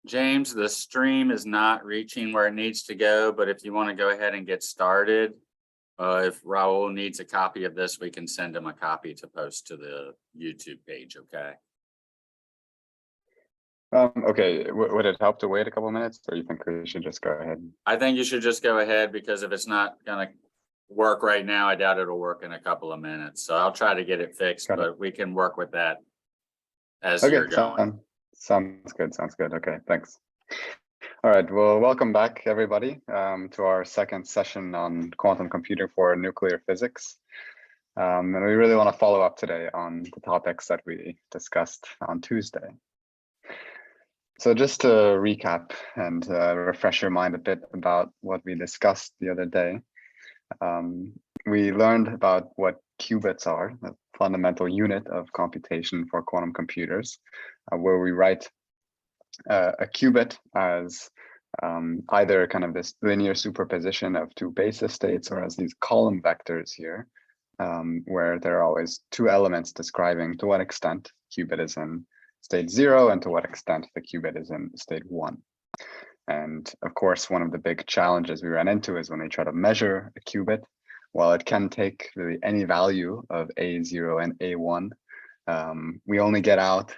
James, the stream is not reaching where it needs to go, but if you want to go ahead and get started, if Raul needs a copy of this, we can send him a copy to post to the YouTube page, okay? Okay, would it help to wait a couple minutes, or you think we should just go ahead? I think you should just go ahead, because if it's not gonna work right now, I doubt it'll work in a couple of minutes. So I'll try to get it fixed, but we can work with that as you're going. Sounds good. Okay, thanks. All right, well, welcome back, everybody, to our second session on quantum computing for nuclear physics. And we really want to follow up today on the topics that we discussed on Tuesday. So just to recap and refresh your mind a bit about what we discussed the other day, we learned about what qubits are, the fundamental unit of computation for quantum computers, where we write a qubit as either kind of this linear superposition of two basis states, or as these column vectors here, where there are always two elements describing to what extent qubit is in state 0 and to what extent the qubit is in state 1. And of course, one of the big challenges we ran into is when we try to measure a qubit, while it can take really any value of A0 and A1, we only get out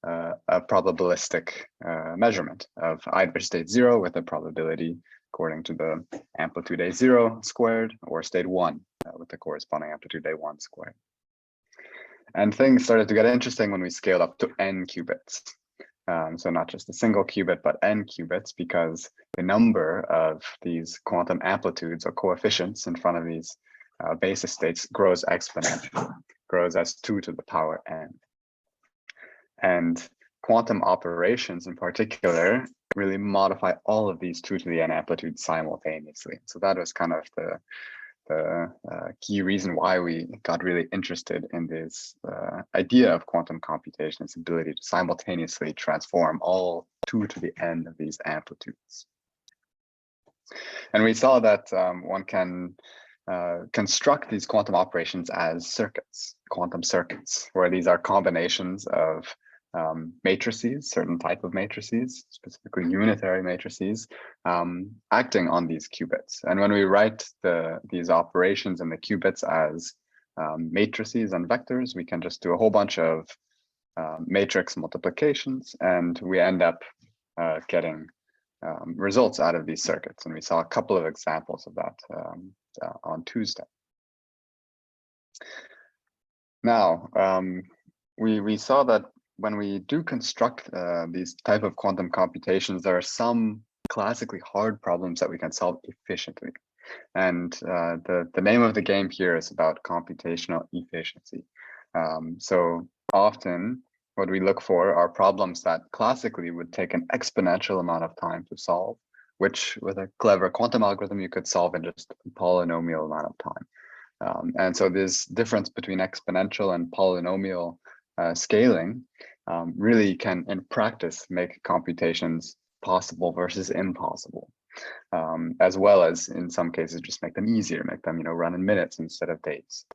a probabilistic measurement of either state 0 with a probability according to the amplitude A0 squared, or state 1 with the corresponding amplitude A1 squared. And things started to get interesting when we scaled up to n qubits. So not just a single qubit, but n qubits, because the number of these quantum amplitudes or coefficients in front of these basis states grows exponentially, grows as 2 to the power n. And quantum operations in particular really modify all of these 2 to the n amplitudes simultaneously. So that was kind of the key reason why we got really interested in this idea of quantum computation, its ability to simultaneously transform all 2 to the n of these amplitudes. And we saw that one can construct these quantum operations as circuits, quantum circuits, where these are combinations of matrices, certain type of matrices, specifically unitary matrices, acting on these qubits. And when we write these operations in the qubits as matrices and vectors, we can just do a whole bunch of matrix multiplications, and we end up getting results out of these circuits. And we saw a couple of examples of that on Tuesday. Now, we saw that when we do construct these type of quantum computations, there are some classically hard problems that we can solve efficiently. And the name of the game here is about computational efficiency. So often what we look for are problems that classically would take an exponential amount of time to solve, which with a clever quantum algorithm, you could solve in just a polynomial amount of time. And so this difference between exponential and polynomial scaling really can, in practice, make computations possible versus impossible, as well as in some cases just make them easier, make them run in minutes instead of days.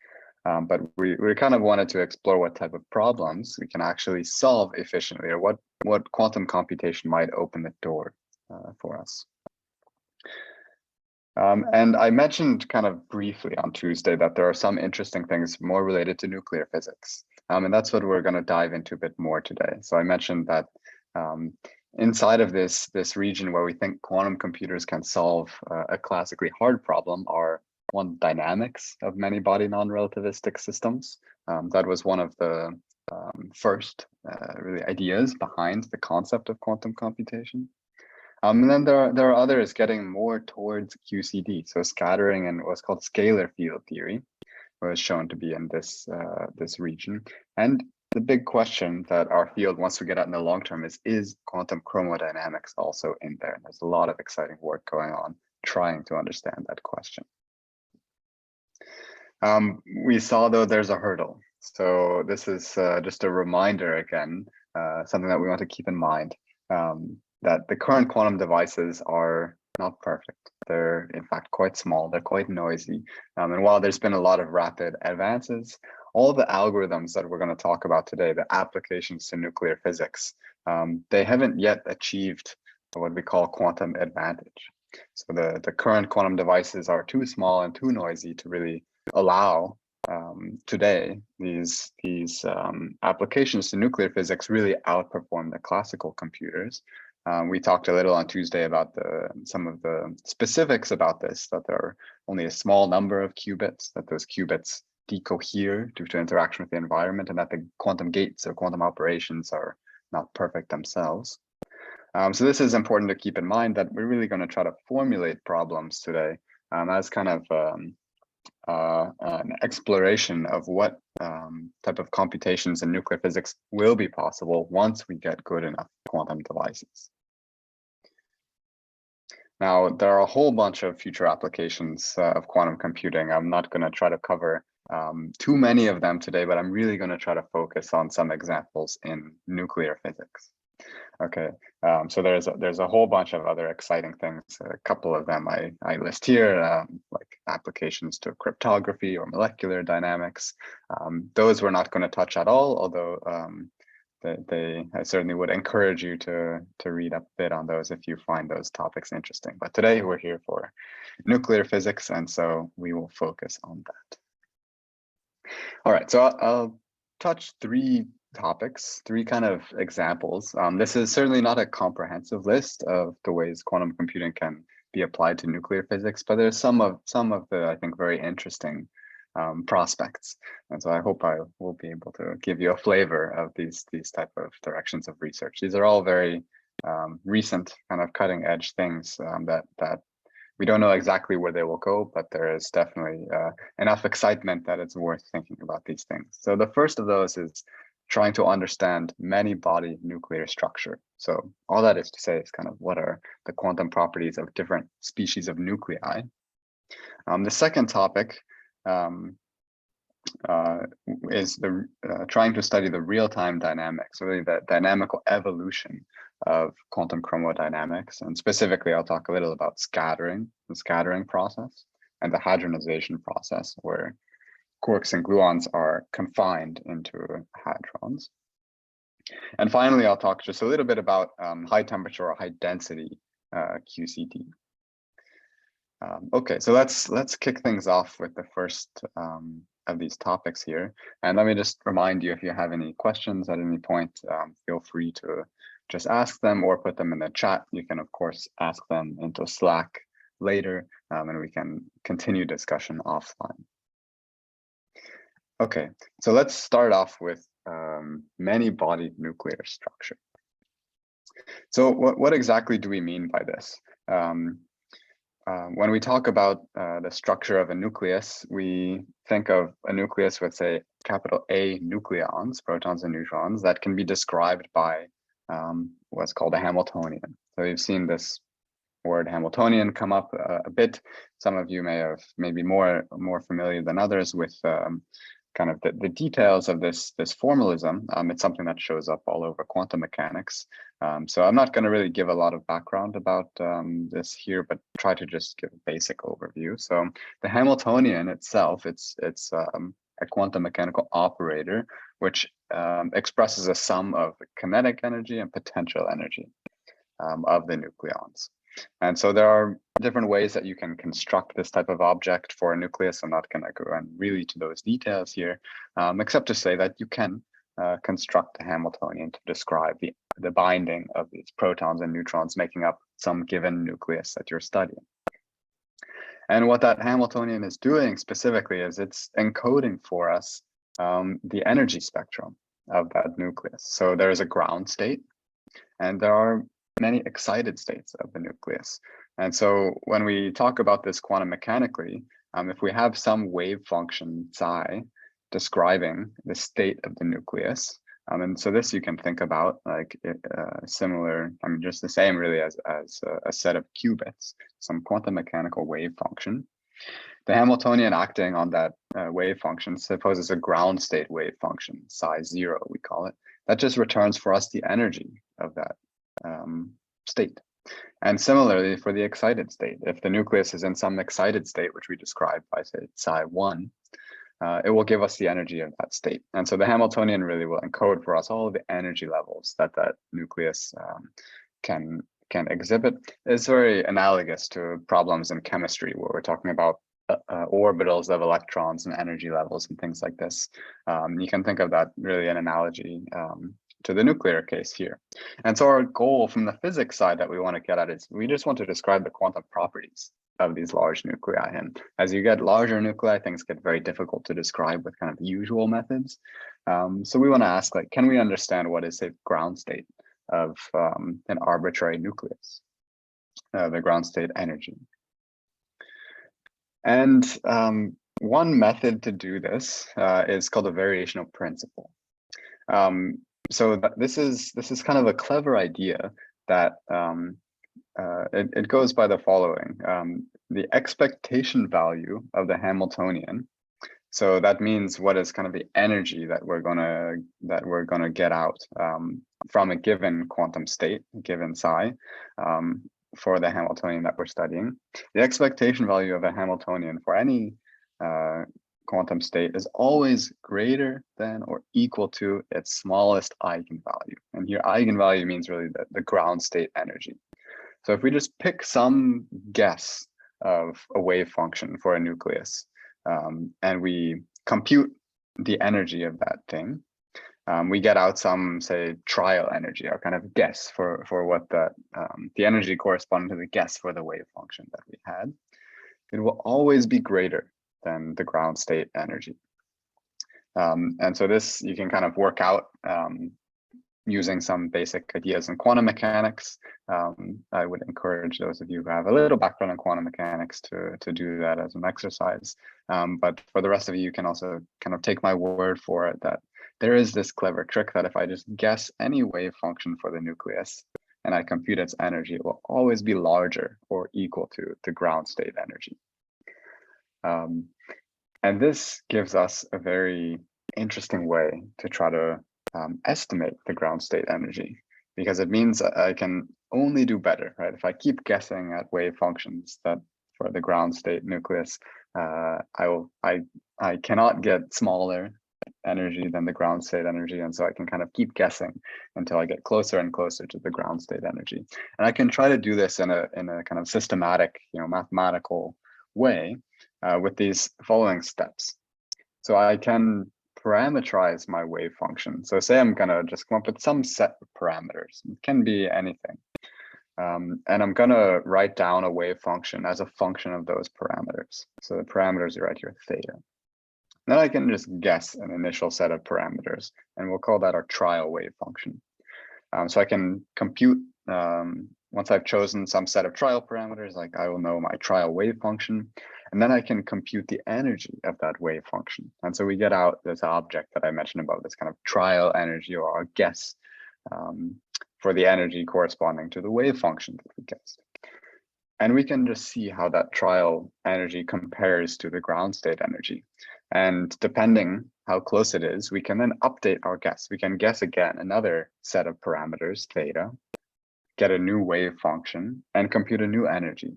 But we kind of wanted to explore what type of problems we can actually solve efficiently, or what quantum computation might open the door for us. And I mentioned kind of briefly on Tuesday that there are some interesting things more related to nuclear physics. And that's what we're going to dive into a bit more today. So I mentioned that inside of this region where we think quantum computers can solve a classically hard problem are one, dynamics of many body non-relativistic systems. That was one of the first really ideas behind the concept of quantum computation. And then there are others getting more towards QCD, so scattering and what's called scalar field theory was shown to be in this region. And the big question that our field wants to get at in the long term is quantum chromodynamics also in there? There's a lot of exciting work going on trying to understand that question. We saw, though, there's a hurdle. So this is just a reminder again, something that we want to keep in mind, that the current quantum devices are not perfect. They're in fact quite small, they're quite noisy. And while there's been a lot of rapid advances, all the algorithms that we're going to talk about today, the applications to nuclear physics, they haven't yet achieved what we call quantum advantage. So the current quantum devices are too small and too noisy to really allow today these applications to nuclear physics really outperform the classical computers. We talked a little on Tuesday about some of the specifics about this, that there are only a small number of qubits, that those qubits decohere due to interaction with the environment, and that the quantum gates or quantum operations are not perfect themselves. So this is important to keep in mind, that we're really going to try to formulate problems today as kind of an exploration of what type of computations in nuclear physics will be possible once we get good enough quantum devices. Now, there are a whole bunch of future applications of quantum computing. I'm not going to try to cover too many of them today, but I'm really going to try to focus on some examples in nuclear physics. Okay, so there's a whole bunch of other exciting things. A couple of them I list here, like applications to cryptography or molecular dynamics. Those we're not going to touch at all, although I certainly would encourage you to read up a bit on those if you find those topics interesting. But today we're here for nuclear physics, and so we will focus on that. All right, so I'll touch three topics, three kind of examples. This is certainly not a comprehensive list of the ways quantum computing can be applied to nuclear physics, but there's some of the, I think, very interesting prospects. And so I hope I will be able to give you a flavor of these type of directions of research. These are all very recent, kind of cutting edge things that we don't know exactly where they will go, but there is definitely enough excitement that it's worth thinking about these things. So the first of those is trying to understand many-body nuclear structure. So all that is to say is kind of what are the quantum properties of different species of nuclei. The second topic is trying to study the real-time dynamics, really the dynamical evolution of quantum chromodynamics. And specifically, I'll talk a little about scattering, the scattering process, and the hadronization process, where quarks and gluons are confined into hadrons. And finally, I'll talk just a little bit about high temperature or high density QCD. Okay, so let's kick things off with the first of these topics here. And let me just remind you, if you have any questions at any point, feel free to just ask them or put them in the chat. You can, of course, ask them into Slack later, and we can continue discussion offline. Okay, so let's start off with many-bodied nuclear structure. So what exactly do we mean by this? When we talk about the structure of a nucleus, we think of a nucleus with, say, capital A nucleons, protons and neutrons, that can be described by what's called a Hamiltonian. So you've seen this word Hamiltonian come up a bit. Some of you may be more familiar than others with kind of the details of this formalism. It's something that shows up all over quantum mechanics. So I'm not going to really give a lot of background about this here, but try to just give a basic overview. So the Hamiltonian itself, it's a quantum mechanical operator, which expresses a sum of kinetic energy and potential energy of the nucleons. And so there are different ways that you can construct this type of object for a nucleus. I'm not going to go in really to those details here, except to say that you can construct a Hamiltonian to describe the binding of these protons and neutrons making up some given nucleus that you're studying. And what that Hamiltonian is doing specifically is it's encoding for us the energy spectrum of that nucleus. So there is a ground state, and there are many excited states of the nucleus. And so when we talk about this quantum mechanically, if we have some wave function psi describing the state of the nucleus, and so this you can think about like similar, just the same really as a set of qubits, some quantum mechanical wave function. The Hamiltonian acting on that wave function supposes a ground state wave function, psi 0 we call it, that just returns for us the energy of that state. And similarly for the excited state, if the nucleus is in some excited state, which we describe by say psi 1, it will give us the energy of that state. And so the Hamiltonian really will encode for us all of the energy levels that that nucleus can exhibit. It's very analogous to problems in chemistry where we're talking about orbitals of electrons and energy levels and things like this. You can think of that really an analogy to the nuclear case here. And so our goal from the physics side that we want to get at is we just want to describe the quantum properties of these large nuclei. And as you get larger nuclei, things get very difficult to describe with kind of usual methods. So we want to ask, like, can we understand what is a ground state of an arbitrary nucleus, the ground state energy? And one method to do this is called the variational principle. So this is kind of a clever idea that it goes by the following: the expectation value of the Hamiltonian. So that means what is kind of the energy that we're gonna get out from a given quantum state, given psi, for the Hamiltonian that we're studying. The expectation value of a Hamiltonian for any quantum state is always greater than or equal to its smallest eigenvalue. And here eigenvalue means really the ground state energy. So if we just pick some guess of a wave function for a nucleus, and we compute the energy of that thing, we get out some, say, trial energy, or kind of guess for what the energy corresponding to the guess for the wave function that we had. It will always be greater than the ground state energy. And so this you can kind of work out using some basic ideas in quantum mechanics. I would encourage those of you who have a little background in quantum mechanics to do that as an exercise. But for the rest of you can also kind of take my word for it that there is this clever trick that if I just guess any wave function for the nucleus and I compute its energy, it will always be larger or equal to the ground state energy. And this gives us a very interesting way to try to estimate the ground state energy, because it means I can only do better, right? If I keep guessing at wave functions that for the ground state nucleus, I cannot get smaller energy than the ground state energy, and so I can kind of keep guessing until I get closer and closer to the ground state energy. And I can try to do this in a kind of systematic, mathematical way with these following steps. So I can parameterize my wave function. So say I'm gonna just come up with some set of parameters. It can be anything. And I'm gonna write down a wave function as a function of those parameters. So the parameters are right here, theta. Then I can just guess an initial set of parameters, and we'll call that our trial wave function. So I can compute, once I've chosen some set of trial parameters, like I will know my trial wave function, and then I can compute the energy of that wave function. And so we get out this object that I mentioned about this kind of trial energy, or our guess for the energy corresponding to the wave function that we guessed. And we can just see how that trial energy compares to the ground state energy. And depending how close it is, we can then update our guess. We can guess again another set of parameters, theta, get a new wave function, and compute a new energy.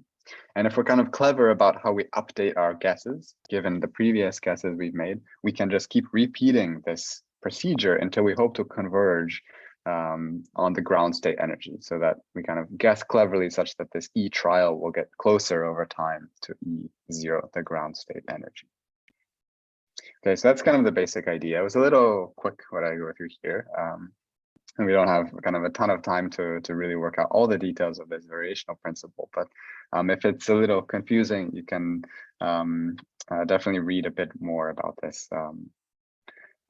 And if we're kind of clever about how we update our guesses, given the previous guesses we've made, we can just keep repeating this procedure until we hope to converge on the ground state energy, so that we kind of guess cleverly such that this E trial will get closer over time to E0, the ground state energy. Okay, so that's kind of the basic idea. It was a little quick what I go through here. And we don't have kind of a ton of time to really work out all the details of this variational principle. But if it's a little confusing, you can definitely read a bit more about this.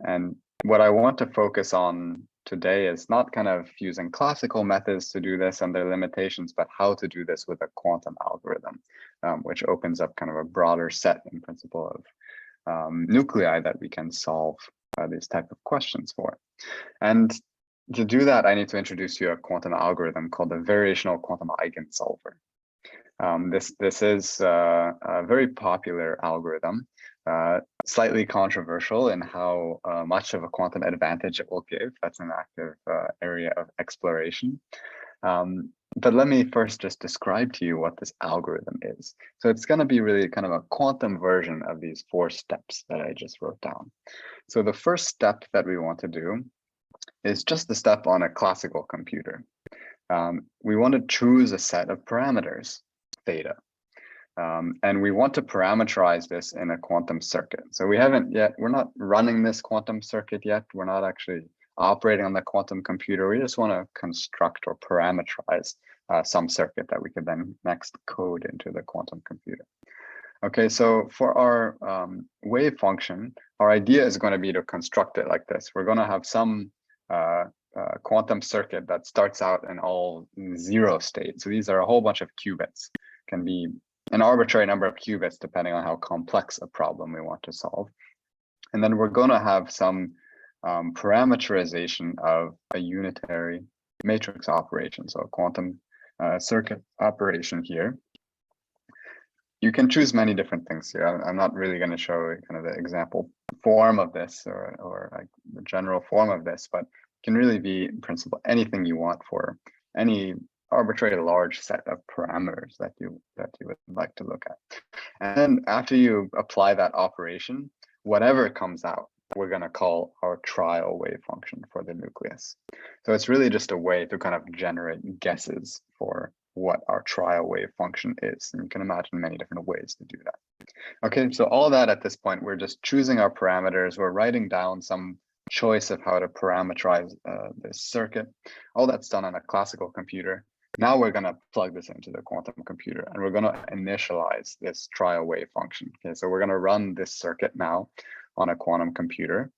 And what I want to focus on today is not kind of using classical methods to do this and their limitations, but how to do this with a quantum algorithm, which opens up kind of a broader set in principle of nuclei that we can solve these type of questions for. And to do that, I need to introduce you a quantum algorithm called the variational quantum Eigensolver. This is a very popular algorithm, slightly controversial in how much of a quantum advantage it will give. That's an active area of exploration. But let me first just describe to you what this algorithm is. So it's going to be really kind of a quantum version of these 4 steps that I just wrote down. So the first step that we want to do is just the step on a classical computer. We want to choose a set of parameters, theta. And we want to parameterize this in a quantum circuit. So we're not running this quantum circuit yet. We're not actually operating on the quantum computer. We just want to construct or parameterize some circuit that we could then next code into the quantum computer. Okay, so for our wave function, our idea is going to be to construct it like this. We're going to have some quantum circuit that starts out in all 0 state. So these are a whole bunch of qubits. Can be an arbitrary number of qubits depending on how complex a problem we want to solve. And then we're going to have some parameterization of a unitary matrix operation, so a quantum circuit operation here. You can choose many different things here. I'm not really going to show kind of the example form of this or like the general form of this, but it can really be in principle anything you want for any arbitrary large set of parameters that you would like to look at. And then after you apply that operation, whatever comes out, we're going to call our trial wave function for the nucleus. So it's really just a way to kind of generate guesses for what our trial wave function is. And you can imagine many different ways to do that. Okay, so all that at this point, we're just choosing our parameters. We're writing down some choice of how to parameterize this circuit. All that's done on a classical computer. Now we're going to plug this into the quantum computer and we're going to initialize this trial wave function. Okay, so we're going to run this circuit now on a quantum computer.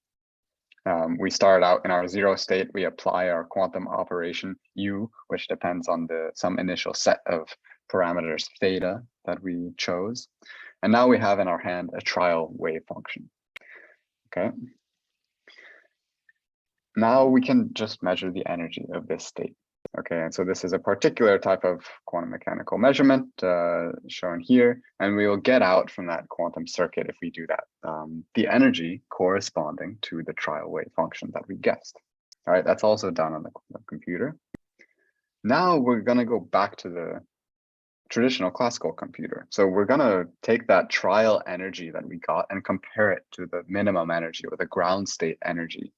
We start out in our 0 state, we apply our quantum operation U, which depends on some initial set of parameters theta that we chose. And now we have in our hand a trial wave function. Okay. Now we can just measure the energy of this state. Okay, and so this is a particular type of quantum mechanical measurement shown here, and we will get out from that quantum circuit if we do that, the energy corresponding to the trial wave function that we guessed. All right, that's also done on the computer. Now we're going to go back to the traditional classical computer. So we're going to take that trial energy that we got and compare it to the minimum energy or the ground state energy.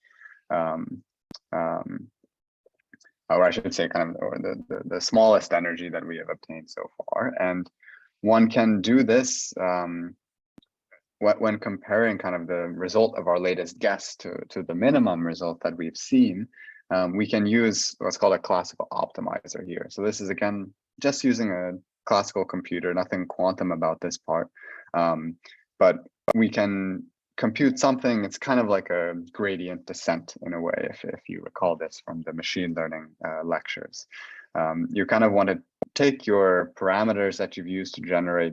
Or I should say kind of or the smallest energy that we have obtained so far. And one can do this when comparing kind of the result of our latest guess to the minimum result that we've seen. We can use what's called a classical optimizer here. So this is, again, just using a classical computer, nothing quantum about this part. But we can compute something. It's kind of like a gradient descent in a way, if you recall this from the machine learning lectures. You kind of want to take your parameters that you've used to generate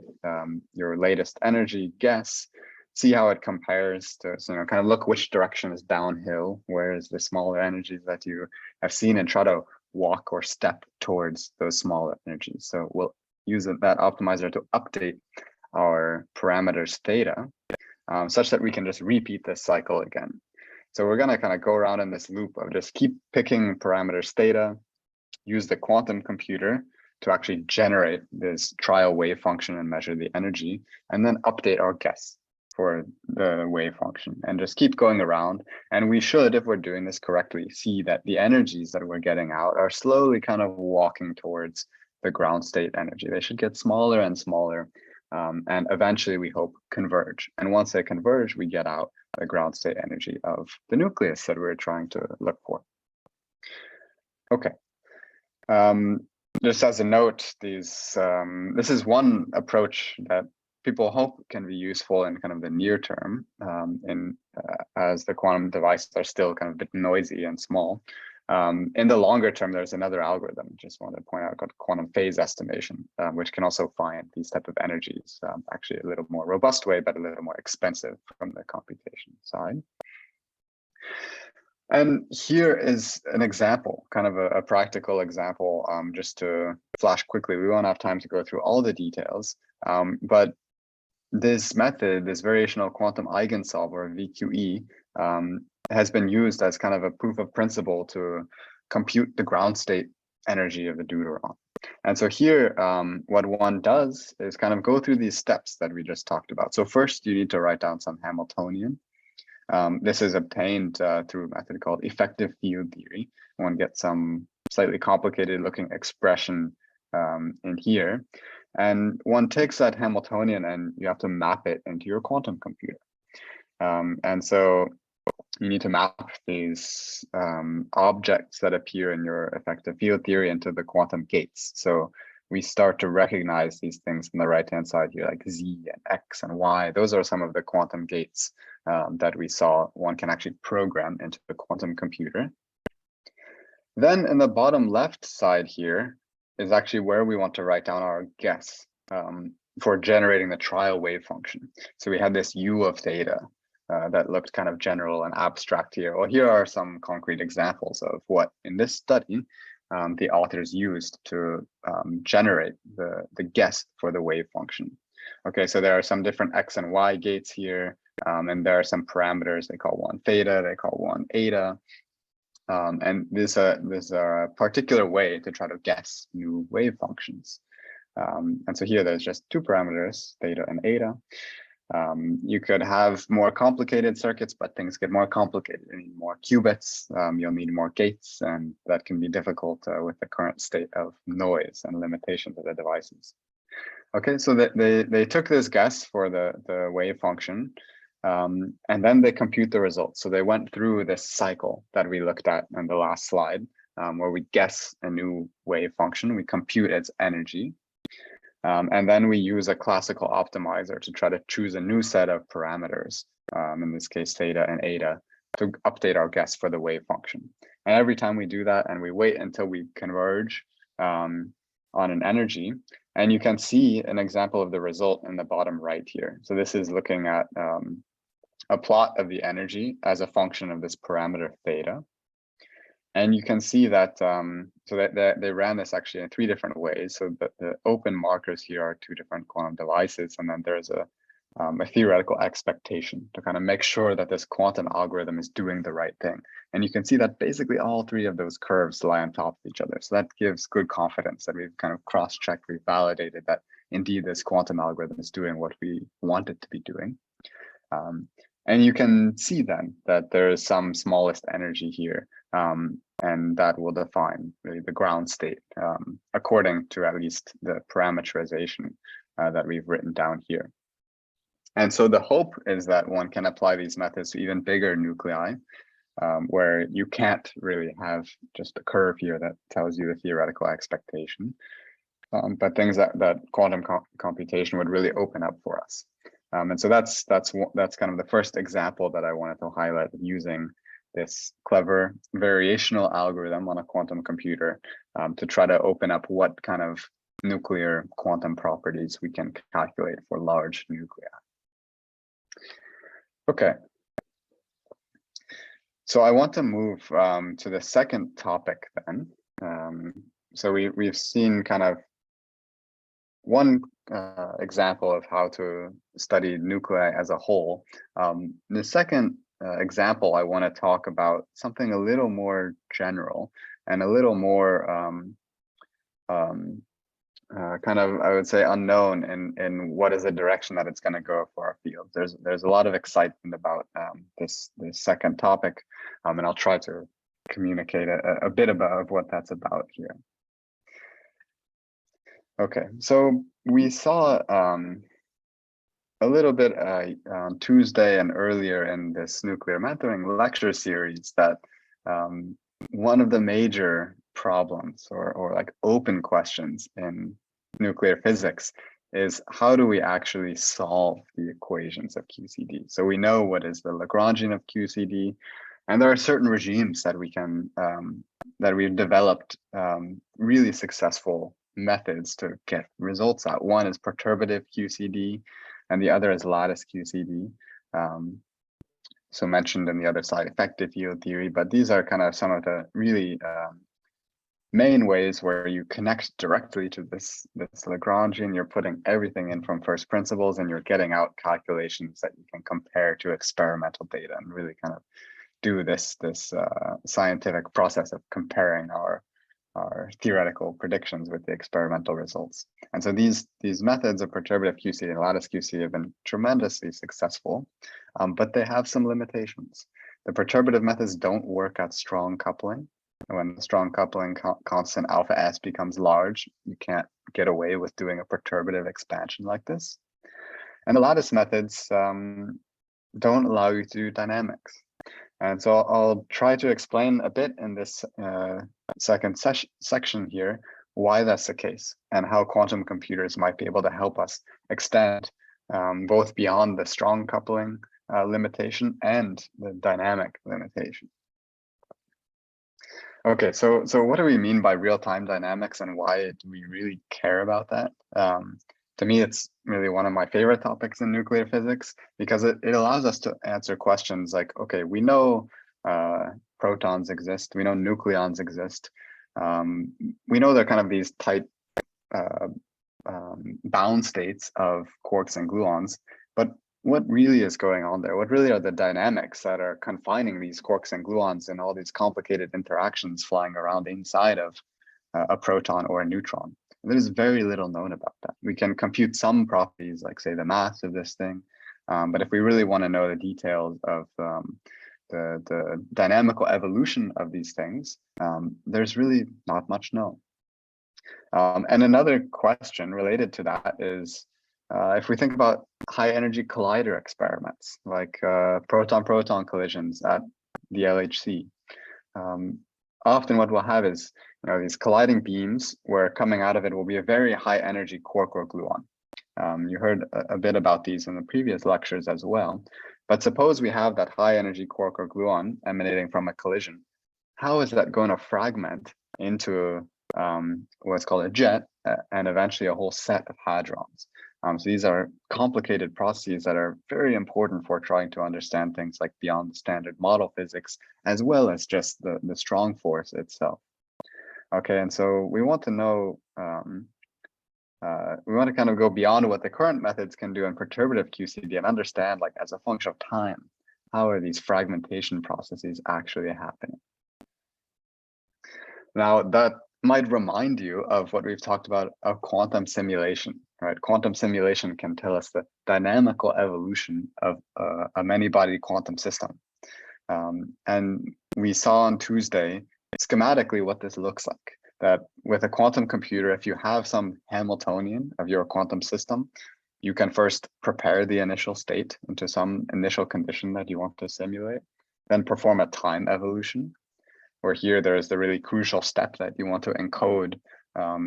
your latest energy guess, see how it compares to, so, kind of look which direction is downhill, where is the smaller energies that you have seen, and try to walk or step towards those smaller energies. So we'll use that optimizer to update our parameters theta, such that we can just repeat this cycle again. So we're going to kind of go around in this loop of just keep picking parameters theta, use the quantum computer to actually generate this trial wave function and measure the energy, and then update our guess for the wave function and just keep going around. And we should, if we're doing this correctly, see that the energies that we're getting out are slowly kind of walking towards the ground state energy. They should get smaller and smaller. And eventually we hope converge. And once they converge, we get out the ground state energy of the nucleus that we're trying to look for. Okay. Just as a note, this is one approach that people hope can be useful in kind of the near term, as the quantum devices are still kind of a bit noisy and small. In the longer term, there's another algorithm, just want to point out, called quantum phase estimation, which can also find these type of energies, actually a little more robust way, but a little more expensive from the computation side. And here is an example, kind of a practical example, just to flash quickly. We won't have time to go through all the details, but this method, this variational quantum Eigensolver, VQE, has been used as kind of a proof of principle to compute the ground state energy of the deuteron. And so here, what one does is kind of go through these steps that we just talked about. So first, you need to write down some Hamiltonian. This is obtained through a method called effective field theory. One gets some slightly complicated looking expression in here. And one takes that Hamiltonian and you have to map it into your quantum computer. And so you need to map these objects that appear in your effective field theory into the quantum gates. So we start to recognize these things on the right-hand side here, like Z and X and Y. Those are some of the quantum gates that we saw one can actually program into the quantum computer. Then in the bottom left side here is actually where we want to write down our guess for generating the trial wave function. So we had this U of theta that looked kind of general and abstract here. Well, here are some concrete examples of what in this study the authors used to generate the guess for the wave function. Okay, so there are some different X and Y gates here, and there are some parameters. They call one theta, they call one eta. And there's a particular way to try to guess new wave functions. And so here there's just two parameters, theta and eta. You could have more complicated circuits, but things get more complicated. You need more qubits, you'll need more gates, and that can be difficult with the current state of noise and limitations of the devices. Okay, so they took this guess for the wave function, and then they compute the results. So they went through this cycle that we looked at in the last slide, where we guess a new wave function, we compute its energy, and then we use a classical optimizer to try to choose a new set of parameters, in this case theta and eta, to update our guess for the wave function. And every time we do that and we wait until we converge on an energy, and you can see an example of the result in the bottom right here. So this is looking at a plot of the energy as a function of this parameter theta. And you can see that, so that they ran this actually in 3 different ways. So the open markers here are 2 different quantum devices, and then there's a theoretical expectation to kind of make sure that this quantum algorithm is doing the right thing. And you can see that basically all 3 of those curves lie on top of each other. So that gives good confidence that we've kind of cross-checked, we've validated that indeed this quantum algorithm is doing what we want it to be doing. And you can see then that there is some smallest energy here, and that will define really the ground state according to at least the parameterization that we've written down here. And so the hope is that one can apply these methods to even bigger nuclei, where you can't really have just a curve here that tells you the theoretical expectation, but things that quantum computation would really open up for us. And so that's kind of the first example that I wanted to highlight, using this clever variational algorithm on a quantum computer to try to open up what kind of nuclear quantum properties we can calculate for large nuclei. Okay. So I want to move to the second topic then. So we've seen kind of one example of how to study nuclei as a whole. The second example, I want to talk about something a little more general and a little more kind of, I would say, unknown in what is the direction that it's going to go for our field. There's a lot of excitement about this second topic, and I'll try to communicate a bit about what that's about here. Okay, so we saw a little bit on Tuesday and earlier in this nuclear mentoring lecture series that one of the major problems or like open questions in nuclear physics is how do we actually solve the equations of QCD? So we know what is the Lagrangian of QCD, and there are certain regimes that we can that we've developed really successful methods to get results out. One is perturbative QCD, and the other is lattice QCD. So mentioned in the other slide, effective field theory, but these are kind of some of the really main ways where you connect directly to this Lagrangian. You're putting everything in from first principles, and you're getting out calculations that you can compare to experimental data and really kind of do this scientific process of comparing our our theoretical predictions with the experimental results. And so these methods of perturbative QC and lattice QC have been tremendously successful, but they have some limitations. The perturbative methods don't work at strong coupling. When the strong coupling constant alpha S becomes large, you can't get away with doing a perturbative expansion like this. And the lattice methods don't allow you to do dynamics. And so I'll try to explain a bit in this second section here why that's the case and how quantum computers might be able to help us extend both beyond the strong coupling limitation and the dynamic limitation. Okay, so what do we mean by real-time dynamics and why do we really care about that? To me, it's really one of my favorite topics in nuclear physics because it allows us to answer questions like, okay, we know protons exist, we know nucleons exist, we know they're kind of these tight bound states of quarks and gluons, but what really is going on there? What really are the dynamics that are confining these quarks and gluons and all these complicated interactions flying around inside of a proton or a neutron? There's very little known about that. We can compute some properties, like say the mass of this thing, but if we really want to know the details of the dynamical evolution of these things, there's really not much known. And another question related to that is, if we think about high energy collider experiments, like proton-proton collisions at the LHC, often what we'll have is these colliding beams where coming out of it will be a very high energy quark or gluon. You heard a bit about these in the previous lectures as well. But suppose we have that high energy quark or gluon emanating from a collision. How is that going to fragment into what's called a jet and eventually a whole set of hadrons? So these are complicated processes that are very important for trying to understand things like beyond the standard model physics, as well as just the strong force itself. Okay, and so we want to know, we want to kind of go beyond what the current methods can do in perturbative QCD and understand, like as a function of time, how are these fragmentation processes actually happening? Now that might remind you of what we've talked about of quantum simulation, right? Quantum simulation can tell us the dynamical evolution of a many-body quantum system. And we saw on Tuesday, schematically, what this looks like. That with a quantum computer, if you have some Hamiltonian of your quantum system, you can first prepare the initial state into some initial condition that you want to simulate, then perform a time evolution, where here there is the really crucial step that you want to encode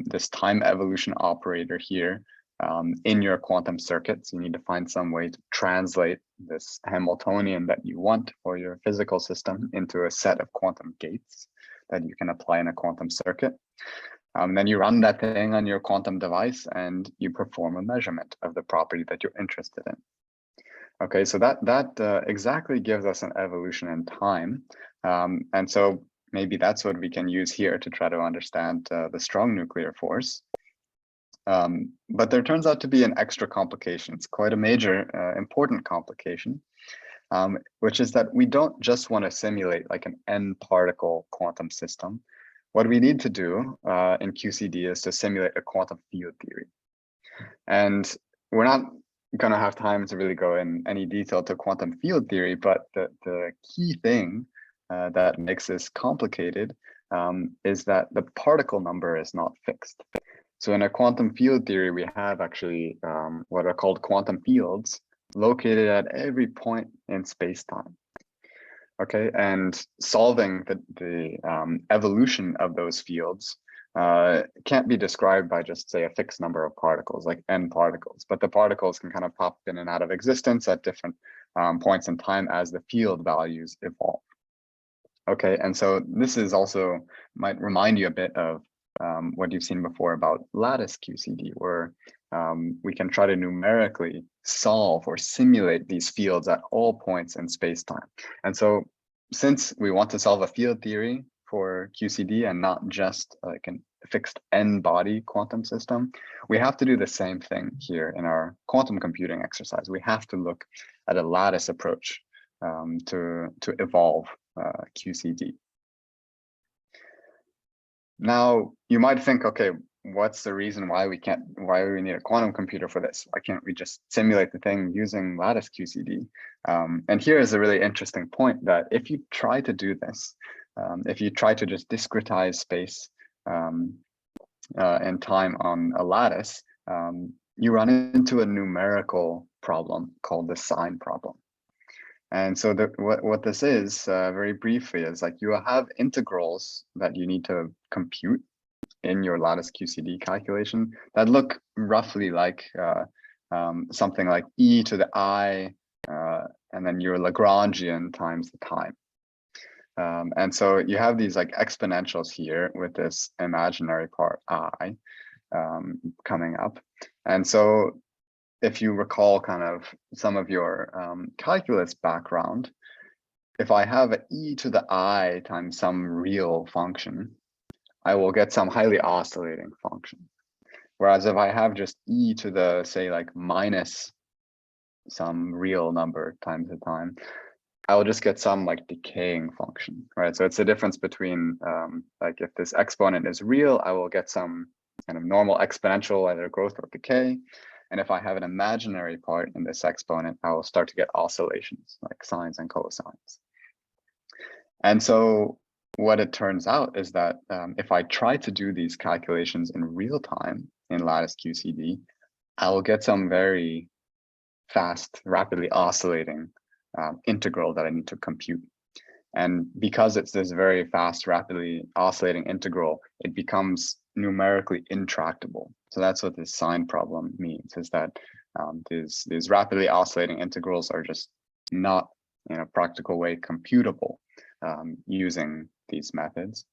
this time evolution operator here in your quantum circuit. So you need to find some way to translate this Hamiltonian that you want for your physical system into a set of quantum gates that you can apply in a quantum circuit. Then you run that thing on your quantum device and you perform a measurement of the property that you're interested in. Okay, so that exactly gives us an evolution in time. And so maybe that's what we can use here to try to understand the strong nuclear force. But there turns out to be an extra complication. It's quite a major, important complication, which is that we don't just want to simulate like an n-particle quantum system. What we need to do in QCD is to simulate a quantum field theory. And we're not going to have time to really go in any detail to quantum field theory, but the key thing that makes this complicated is that the particle number is not fixed. So in a quantum field theory, we have actually what are called quantum fields located at every point in space-time. Okay, and solving the evolution of those fields can't be described by just say a fixed number of particles, like n particles, but the particles can kind of pop in and out of existence at different points in time as the field values evolve. Okay, and so this is also might remind you a bit of what you've seen before about lattice QCD, where we can try to numerically solve or simulate these fields at all points in space-time. And so since we want to solve a field theory for QCD and not just like a fixed n-body quantum system, we have to do the same thing here in our quantum computing exercise. We have to look at a lattice approach to evolve QCD. Now you might think, okay, what's the reason why we need a quantum computer for this? Why can't we just simulate the thing using Lattice QCD? And here is a really interesting point that if you try to do this, if you try to just discretize space and time on a lattice, you run into a numerical problem called the sign problem. And so what this is, very briefly, is like you have integrals that you need to compute in your Lattice QCD calculation that look roughly like something like e to the I, and then your Lagrangian times the time. And so you have these like exponentials here with this imaginary part I coming up. And so if you recall kind of some of your calculus background, if I have an e to the I times some real function, I will get some highly oscillating function. Whereas if I have just e to the, say, like minus some real number times the time, I will just get some like decaying function, right? So it's the difference between like if this exponent is real, I will get some kind of normal exponential, either growth or decay. And if I have an imaginary part in this exponent, I will start to get oscillations like sines and cosines. And so what it turns out is that if I try to do these calculations in real time in Lattice QCD, I will get some very fast, rapidly oscillating integral that I need to compute. And because it's this very fast, rapidly oscillating integral, it becomes numerically intractable. So that's what this sign problem means, is that these rapidly oscillating integrals are just not in a practical way computable using these methods.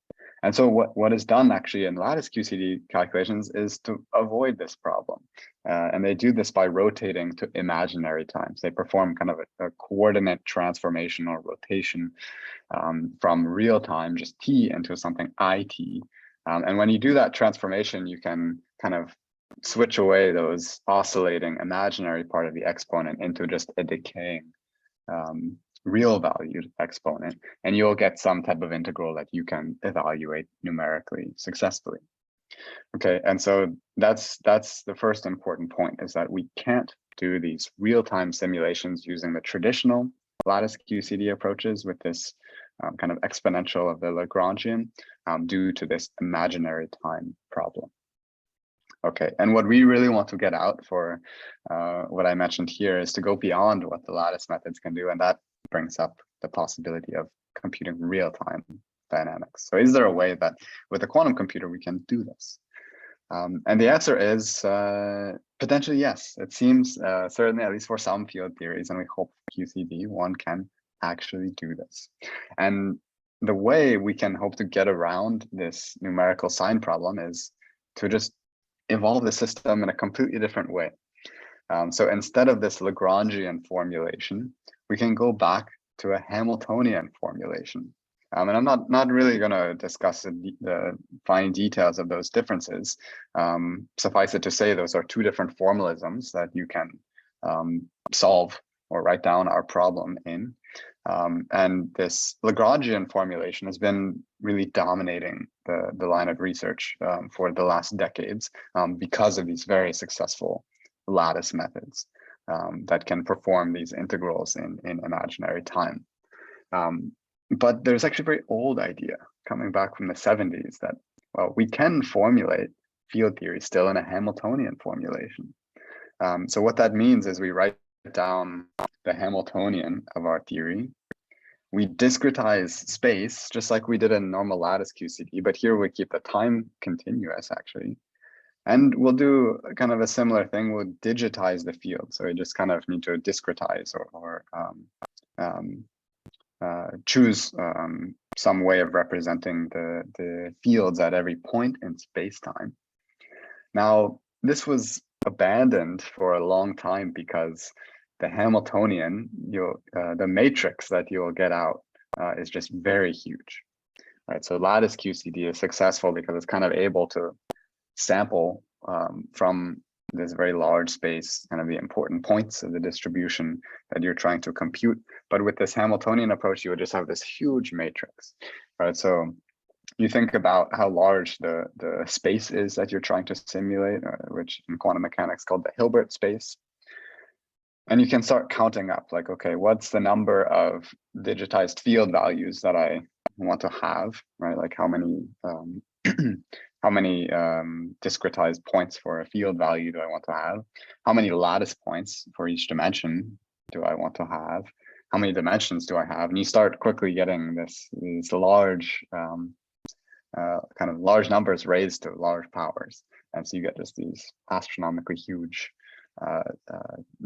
And so what is done actually in Lattice QCD calculations is to avoid this problem. And they do this by rotating to imaginary times. They perform kind of a coordinate transformation or rotation from real time, just t, into something it. And when you do that transformation, you can kind of switch away those oscillating imaginary part of the exponent into just a decaying real valued exponent, and you'll get some type of integral that you can evaluate numerically successfully. Okay, and so that's the first important point, is that we can't do these real-time simulations using the traditional Lattice QCD approaches with this kind of exponential of the Lagrangian due to this imaginary time problem. Okay, and what we really want to get out for what I mentioned here is to go beyond what the lattice methods can do, and that brings up the possibility of computing real-time dynamics. So is there a way that with a quantum computer we can do this? And the answer is potentially yes. It seems certainly, at least for some field theories, and we hope QCD, one can actually do this. And the way we can hope to get around this numerical sign problem is to just evolve the system in a completely different way. So instead of this Lagrangian formulation, we can go back to a Hamiltonian formulation. And I'm not really going to discuss the fine details of those differences. Suffice it to say, those are two different formalisms that you can solve or write down our problem in. And this Lagrangian formulation has been really dominating the line of research for the last decades because of these very successful lattice methods that can perform these integrals in imaginary time. But there's actually a very old idea coming back from the 70s that, well, we can formulate field theory still in a Hamiltonian formulation. So what that means is we write down the Hamiltonian of our theory. We discretize space just like we did in normal lattice QCD, but here we keep the time continuous actually. And we'll do kind of a similar thing. We'll digitize the field. So we just kind of need to discretize or choose some way of representing the fields at every point in space-time. Now, this was abandoned for a long time because the Hamiltonian, the matrix that you'll get out is just very huge. Right? So lattice QCD is successful because it's kind of able to sample from this very large space, kind of the important points of the distribution that you're trying to compute. But with this Hamiltonian approach, you would just have this huge matrix, right? So you think about how large the space is that you're trying to simulate, which in quantum mechanics called the Hilbert space. And you can start counting up, like, okay, what's the number of digitized field values that I want to have, right? Like how many how many discretized points for a field value do I want to have? How many lattice points for each dimension do I want to have? How many dimensions do I have? And you start quickly getting these large kind of large numbers raised to large powers, and so you get just these astronomically huge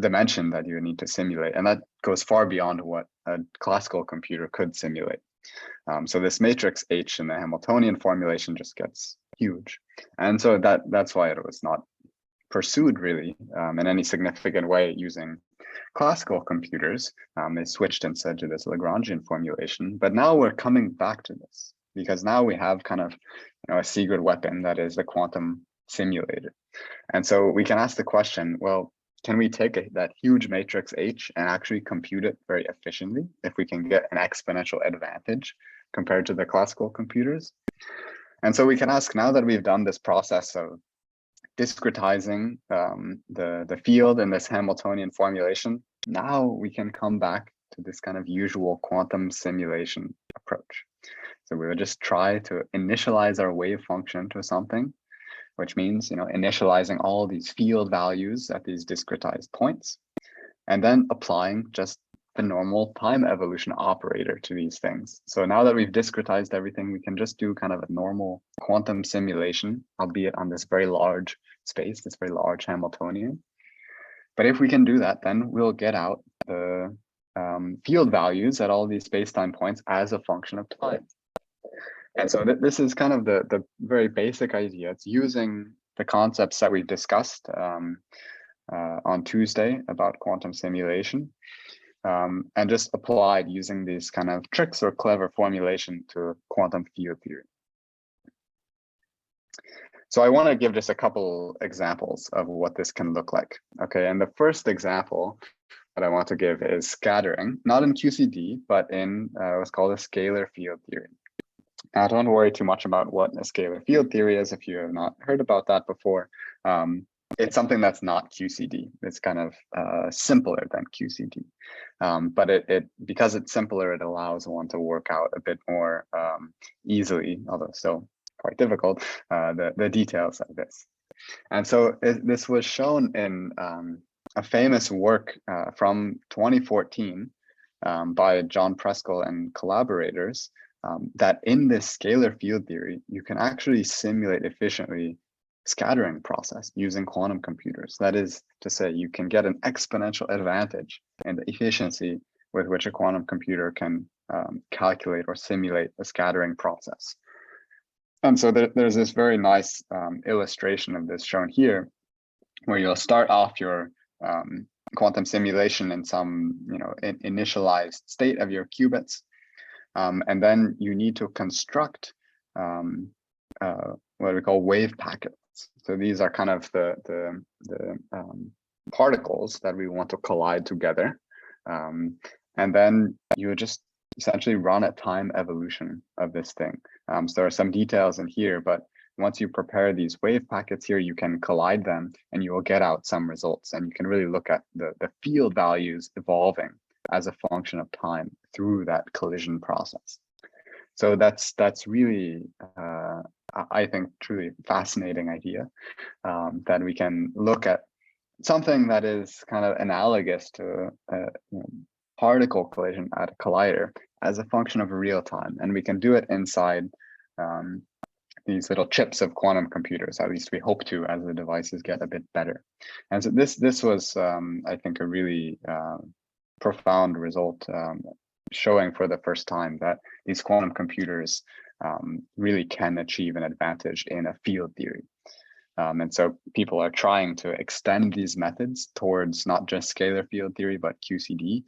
dimension that you need to simulate, and that goes far beyond what a classical computer could simulate. So this matrix H in the Hamiltonian formulation just gets huge, and so that's why it was not pursued really in any significant way using classical computers. They switched instead to this Lagrangian formulation, but now we're coming back to this because now we have kind of a secret weapon that is the quantum simulator. And so we can ask the question, well, can we take that huge matrix H and actually compute it very efficiently if we can get an exponential advantage compared to the classical computers? And so we can ask, now that we've done this process of discretizing the field in this Hamiltonian formulation, now we can come back to this kind of usual quantum simulation approach. So we would just try to initialize our wave function to something, which means, initializing all these field values at these discretized points, and then applying just the normal time evolution operator to these things. So now that we've discretized everything, we can just do kind of a normal quantum simulation, albeit on this very large space, this very large Hamiltonian. But if we can do that, then we'll get out the field values at all these space-time points as a function of time. And so this is kind of the very basic idea. It's using the concepts that we've discussed on Tuesday about quantum simulation, and just applied using these kind of tricks or clever formulation to quantum field theory. So I want to give just a couple examples of what this can look like. Okay, and the first example that I want to give is scattering, not in QCD, but in what's called a scalar field theory. Now, don't worry too much about what a scalar field theory is if you have not heard about that before. It's something that's not QCD. It's kind of simpler than QCD, but it because it's simpler, it allows one to work out a bit more easily, although still quite difficult, the details of this. And so this was shown in a famous work from 2014 by John Preskill and collaborators, that in this scalar field theory, you can actually simulate efficiently scattering process using quantum computers. That is to say, you can get an exponential advantage in the efficiency with which a quantum computer can calculate or simulate a scattering process. And so there's this very nice illustration of this shown here, where you'll start off your quantum simulation in some initialized state of your qubits. And then you need to construct what we call wave packets. So these are kind of the particles that we want to collide together. And then you just essentially run a time evolution of this thing. So there are some details in here, but once you prepare these wave packets here, you can collide them and you will get out some results. And you can really look at the field values evolving as a function of time through that collision process. So that's really, I think, truly fascinating idea, that we can look at something that is kind of analogous to particle collision at a collider as a function of real time. And we can do it inside these little chips of quantum computers, at least we hope to, as the devices get a bit better. And so this was, I think, a really profound result, showing for the first time that these quantum computers really can achieve an advantage in a field theory. And so people are trying to extend these methods towards not just scalar field theory, but QCD.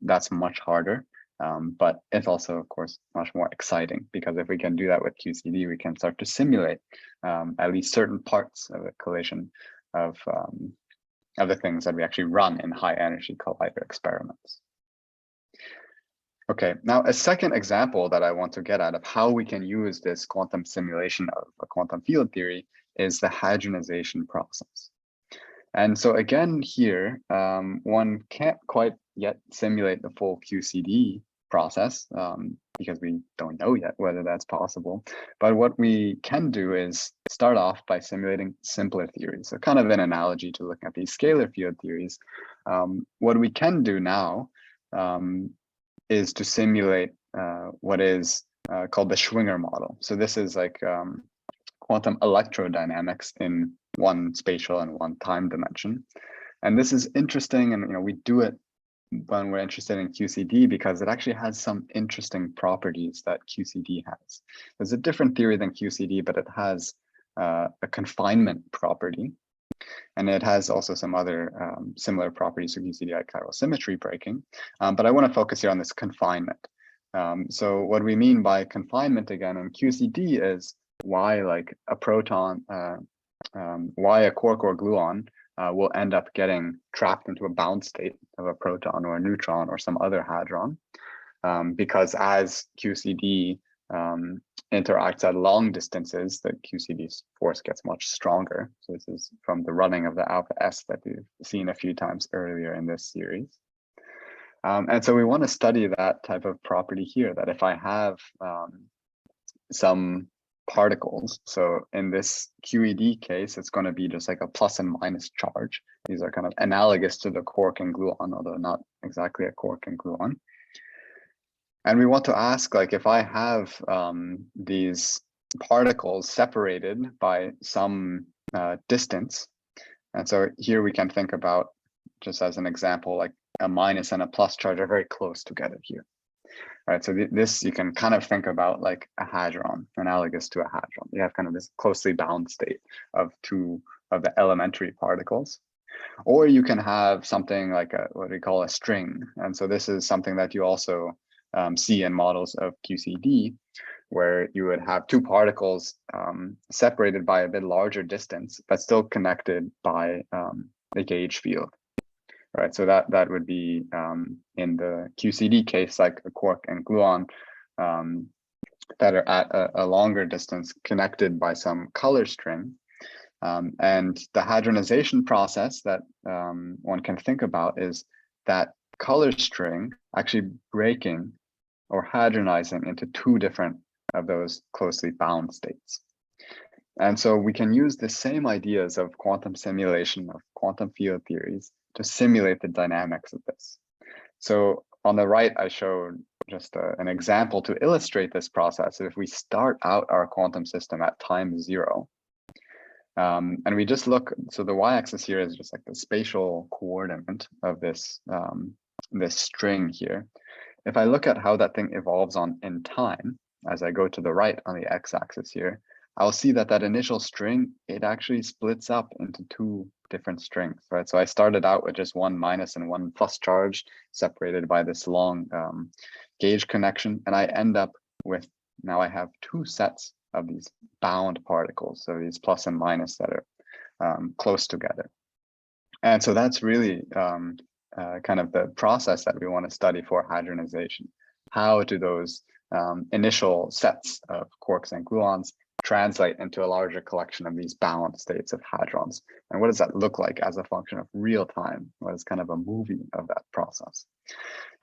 That's much harder, but it's also, of course, much more exciting, because if we can do that with QCD, we can start to simulate at least certain parts of the collision of the things that we actually run in high energy collider experiments. Okay, now a second example that I want to get at of how we can use this quantum simulation of a quantum field theory is the hydrogenization process. And so again here, one can't quite yet simulate the full QCD process because we don't know yet whether that's possible. But what we can do is start off by simulating simpler theories. So kind of an analogy to looking at these scalar field theories. What we can do now is to simulate what is called the Schwinger model. So this is like quantum electrodynamics in one spatial and one time dimension. And this is interesting, and we do it when we're interested in QCD because it actually has some interesting properties that QCD has. There's a different theory than QCD, but it has a confinement property. And it has also some other similar properties to QCD, like chiral symmetry breaking. But I want to focus here on this confinement. So what we mean by confinement again in QCD is why like a proton, why a quark or gluon will end up getting trapped into a bound state of a proton or a neutron or some other hadron. Because as QCD interacts at long distances, the QCD force gets much stronger. So this is from the running of the alpha S that we've seen a few times earlier in this series. And so we want to study that type of property here, that if I have some particles, so in this QED case, it's going to be just like a plus and minus charge. These are kind of analogous to the quark and gluon, although not exactly a quark and gluon. And we want to ask, like, if I have these particles separated by some distance, and so here we can think about, just as an example, like a minus and a plus charge are very close together here. Right, so this you can kind of think about like a hadron, analogous to a hadron. You have kind of this closely bound state of two of the elementary particles. Or you can have something like what we call a string. And so this is something that you also see in models of QCD, where you would have two particles separated by a bit larger distance, but still connected by the gauge field. Right, so that would be in the QCD case, like a quark and gluon that are at a longer distance connected by some color string. And the hadronization process that one can think about is that color string actually breaking or hadronizing into two different of those closely bound states. And so we can use the same ideas of quantum simulation of quantum field theories to simulate the dynamics of this. So on the right, I showed just an example to illustrate this process. If we start out our quantum system at time 0, and we just look, so the y-axis here is just like the spatial coordinate of this, this string here. If I look at how that thing evolves in time, as I go to the right on the x-axis here, I'll see that that initial string, it actually splits up into two different strings, right? So I started out with just one minus and one plus charge separated by this long gauge connection. And I end up with, now I have two sets of these bound particles. So these plus and minus that are close together. And so that's really kind of the process that we want to study for hadronization. How do those initial sets of quarks and gluons translate into a larger collection of these bound states of hadrons? And what does that look like as a function of real time? What is kind of a movie of that process?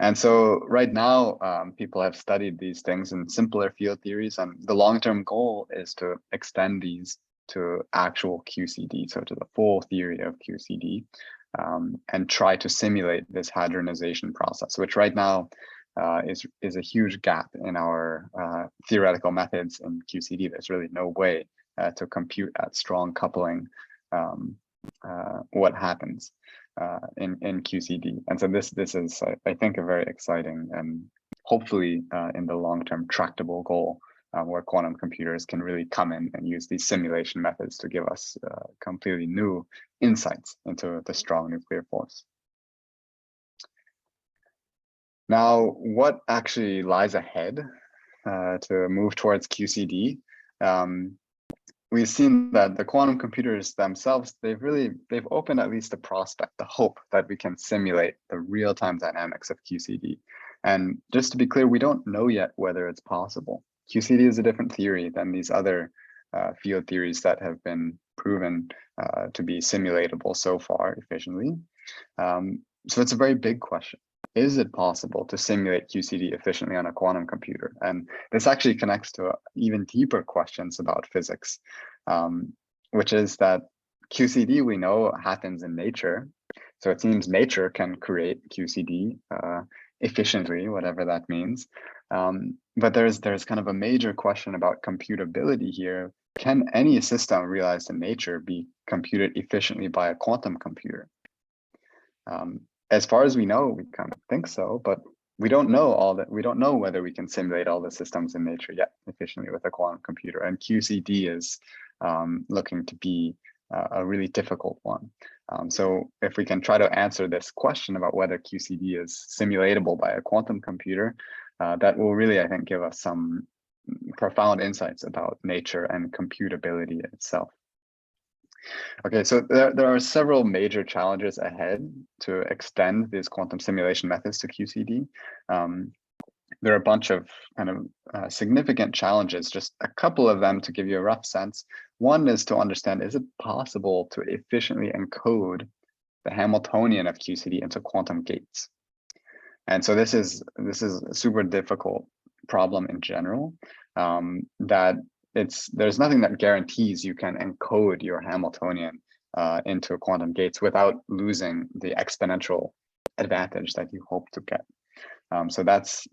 And so right now, people have studied these things in simpler field theories, and the long-term goal is to extend these to actual QCD, so to the full theory of QCD, and try to simulate this hadronization process, which right now is a huge gap in our theoretical methods in QCD. There's really no way to compute at strong coupling what happens in QCD. And so this is, I think, a very exciting and hopefully in the long-term tractable goal where quantum computers can really come in and use these simulation methods to give us completely new insights into the strong nuclear force. Now, what actually lies ahead to move towards QCD? We've seen that the quantum computers themselves, they've opened at least the prospect, the hope that we can simulate the real-time dynamics of QCD. And just to be clear, we don't know yet whether it's possible. QCD is a different theory than these other field theories that have been proven to be simulatable so far efficiently. So it's a very big question. Is it possible to simulate QCD efficiently on a quantum computer? And this actually connects to even deeper questions about physics, which is that QCD we know happens in nature. So it seems nature can create QCD efficiently, whatever that means. But there's kind of a major question about computability here. Can any system realized in nature be computed efficiently by a quantum computer? As far as we know, we kind of think so, but we don't know all that. We don't know whether we can simulate all the systems in nature yet efficiently with a quantum computer. And QCD is looking to be a really difficult one. So if we can try to answer this question about whether QCD is simulatable by a quantum computer, that will really, I think, give us some profound insights about nature and computability itself. Okay, so there are several major challenges ahead to extend these quantum simulation methods to QCD. There are a bunch of kind of significant challenges, just a couple of them to give you a rough sense. One is to understand, is it possible to efficiently encode the Hamiltonian of QCD into quantum gates? And so this is a super difficult problem in general, that there's nothing that guarantees you can encode your Hamiltonian into quantum gates without losing the exponential advantage that you hope to get. So that's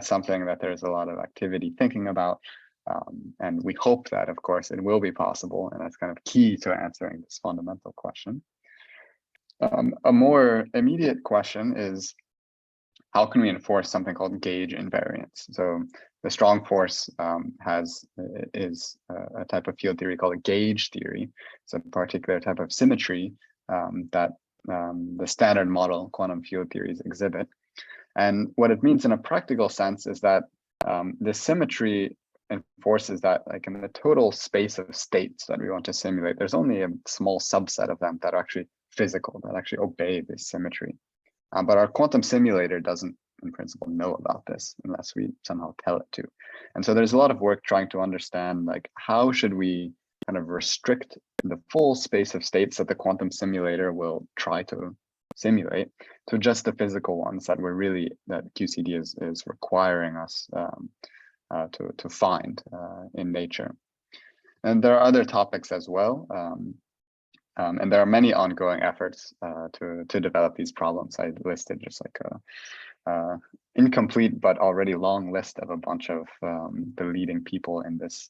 something that there's a lot of activity thinking about, and we hope that, of course, it will be possible, and that's kind of key to answering this fundamental question. A more immediate question is, how can we enforce something called gauge invariance? So the strong force is a type of field theory called a gauge theory. It's a particular type of symmetry that the standard model quantum field theories exhibit. And what it means in a practical sense is that the symmetry enforces that, like, in the total space of states that we want to simulate, there's only a small subset of them that are actually physical, that actually obey this symmetry. But our quantum simulator doesn't, in principle, know about this unless we somehow tell it to. And so there's a lot of work trying to understand, like, how should we kind of restrict the full space of states that the quantum simulator will try to simulate to just the physical ones that QCD is requiring us to find in nature. And there are other topics as well. And there are many ongoing efforts to develop these problems. I listed just like a incomplete but already long list of a bunch of the leading people in this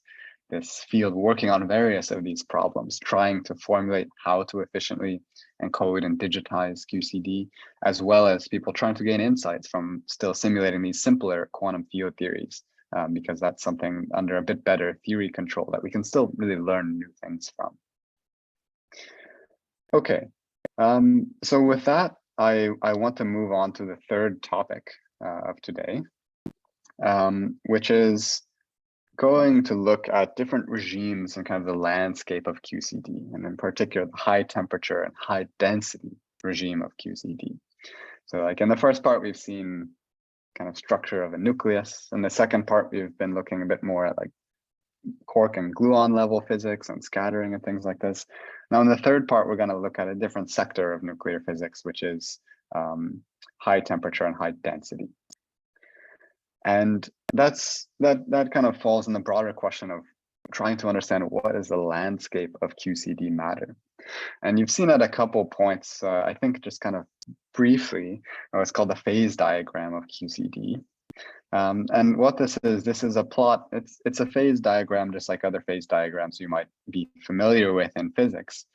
field working on various of these problems, trying to formulate how to efficiently encode and digitize QCD, as well as people trying to gain insights from still simulating these simpler quantum field theories, because that's something under a bit better theory control that we can still really learn new things from. Okay, so with that, I want to move on to the third topic of today, which is going to look at different regimes and kind of the landscape of QCD, and in particular, the high temperature and high density regime of QCD. So like in the first part, we've seen kind of structure of a nucleus. In the second part, we've been looking a bit more at like quark and gluon level physics and scattering and things like this. Now in the third part, we're going to look at a different sector of nuclear physics, which is high temperature and high density. And that kind of falls in the broader question of trying to understand what is the landscape of QCD matter. And you've seen at a couple points, I think just kind of briefly, it's called the phase diagram of QCD. And what this is a plot, it's a phase diagram, just like other phase diagrams you might be familiar with in physics,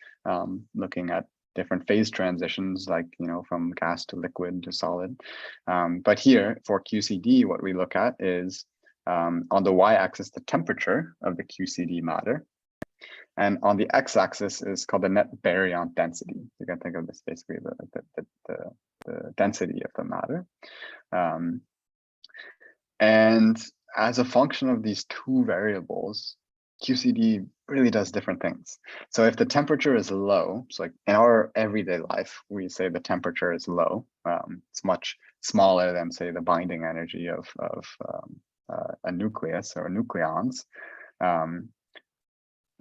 looking at different phase transitions, like, from gas to liquid to solid. But here for QCD, what we look at is on the y-axis, the temperature of the QCD matter. And on the x-axis is called the net baryon density. You can think of this basically the density of the matter. And as a function of these two variables, QCD really does different things. So if the temperature is low, so like in our everyday life, we say the temperature is low. It's much smaller than, say, the binding energy of a nucleus or nucleons.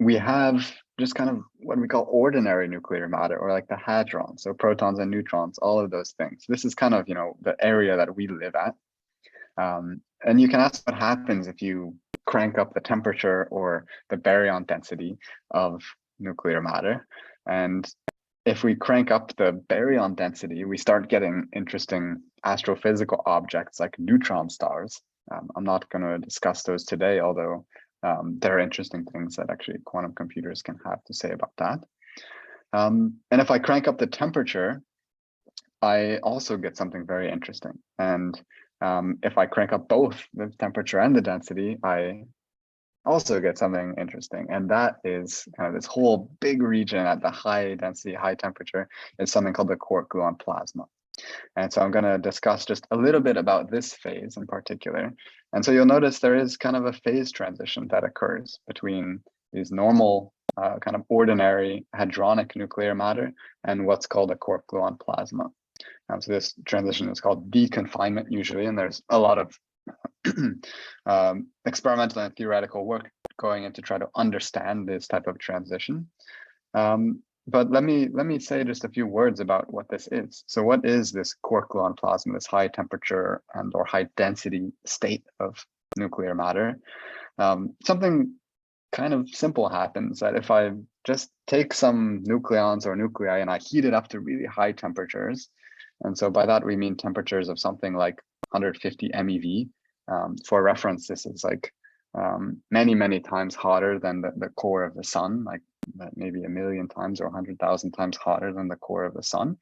We have just kind of what we call ordinary nuclear matter, or like the hadrons, so protons and neutrons, all of those things. This is kind of, the area that we live at. And you can ask what happens if you crank up the temperature or the baryon density of nuclear matter. And if we crank up the baryon density, we start getting interesting astrophysical objects like neutron stars. I'm not going to discuss those today, although there are interesting things that actually quantum computers can have to say about that. And if I crank up the temperature, I also get something very interesting. And if I crank up both the temperature and the density, I also get something interesting. And that is kind of this whole big region at the high density, high temperature is something called the quark-gluon plasma. And so I'm going to discuss just a little bit about this phase in particular. And so you'll notice there is kind of a phase transition that occurs between these normal kind of ordinary hadronic nuclear matter and what's called a quark-gluon plasma. So this transition is called deconfinement usually, and there's a lot of experimental and theoretical work going in to try to understand this type of transition. But let me say just a few words about what this is. So what is this quark-gluon plasma, this high temperature and or high density state of nuclear matter? Something kind of simple happens, that if I just take some nucleons or nuclei and I heat it up to really high temperatures, and so by that we mean temperatures of something like 150 MeV. For reference, this is like many times hotter than the core of the sun, like maybe 1,000,000 times or 100,000 times hotter than the core of the sun.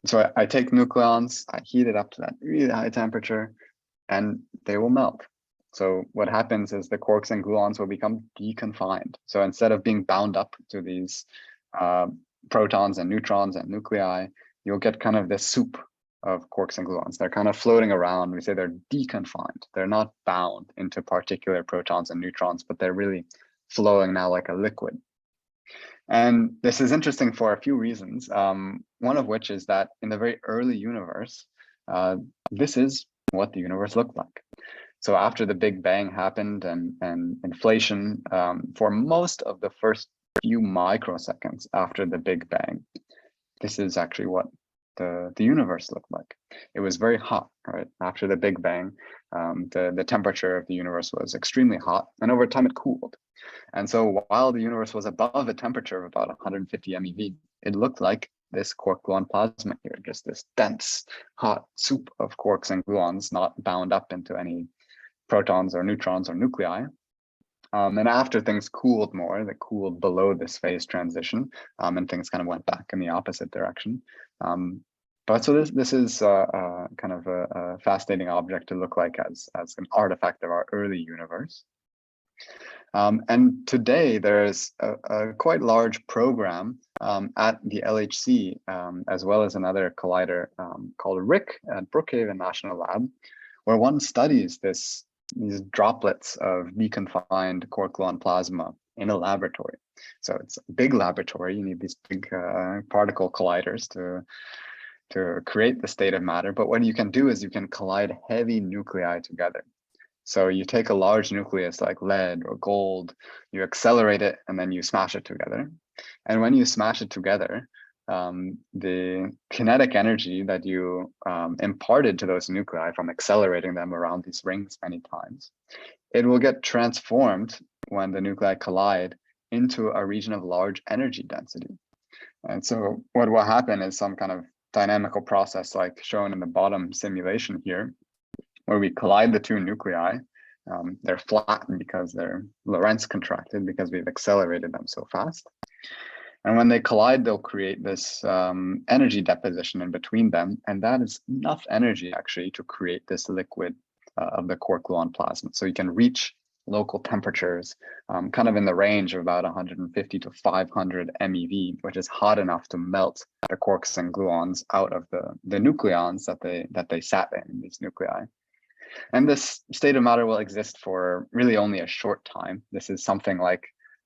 So I take nucleons, I heat it up to that really high temperature, and they will melt. So what happens is the quarks and gluons will become deconfined. So instead of being bound up to these protons and neutrons and nuclei, you'll get kind of this soup of quarks and gluons. They're kind of floating around. We say they're deconfined. They're not bound into particular protons and neutrons, but they're really flowing now like a liquid. And this is interesting for a few reasons. One of which is that in the very early universe, this is what the universe looked like. So after the Big Bang happened and inflation, for most of the first few microseconds after the Big Bang, this is actually what the universe looked like. It was very hot, right? After the Big Bang, the temperature of the universe was extremely hot, and over time it cooled. And so while the universe was above a temperature of about 150 MeV, it looked like this quark-gluon plasma here, just this dense, hot soup of quarks and gluons, not bound up into any protons or neutrons or nuclei. And after things cooled more, they cooled below this phase transition, and things kind of went back in the opposite direction. But so this is kind of a fascinating object to look like as an artifact of our early universe. And today there's a quite large program at the LHC, as well as another collider called RIC at Brookhaven National Lab, where one studies these droplets of deconfined quark-gluon plasma in a laboratory. So it's a big laboratory. You need these big particle colliders to create the state of matter. But what you can do is you can collide heavy nuclei together. So you take a large nucleus like lead or gold, you accelerate it, and then you smash it together. And when you smash it together, the kinetic energy that you imparted to those nuclei from accelerating them around these rings many times, it will get transformed when the nuclei collide into a region of large energy density. And so what will happen is some kind of dynamical process like shown in the bottom simulation here, where we collide the two nuclei. They're flattened because they're Lorentz contracted because we've accelerated them so fast. And when they collide, they'll create this energy deposition in between them. And that is enough energy actually to create this liquid of the quark-gluon plasma. So you can reach local temperatures kind of in the range of about 150 to 500 MeV, which is hot enough to melt the quarks and gluons out of the nucleons that they sat in these nuclei. And this state of matter will exist for really only a short time. This is something like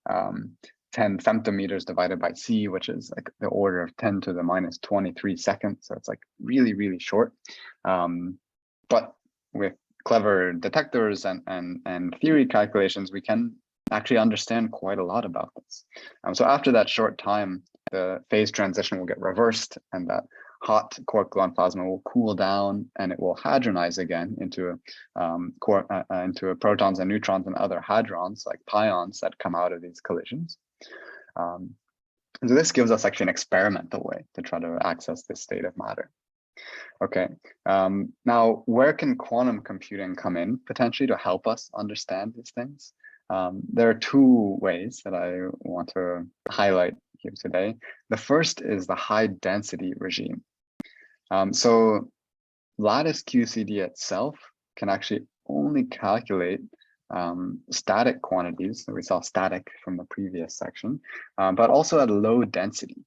10 femtometers divided by c, which is like the order of 10 to the minus 23 seconds. So it's like really, really short. But with clever detectors and theory calculations, we can actually understand quite a lot about this. So after that short time, the phase transition will get reversed, and that hot quark gluon plasma will cool down, and it will hadronize again into protons and neutrons and other hadrons like pions that come out of these collisions. So this gives us actually an experimental way to try to access this state of matter. Okay, now where can quantum computing come in potentially to help us understand these things? There are two ways that I want to highlight here today. The first is the high density regime. So lattice QCD itself can actually only calculate static quantities that we saw static from the previous section, but also at low density.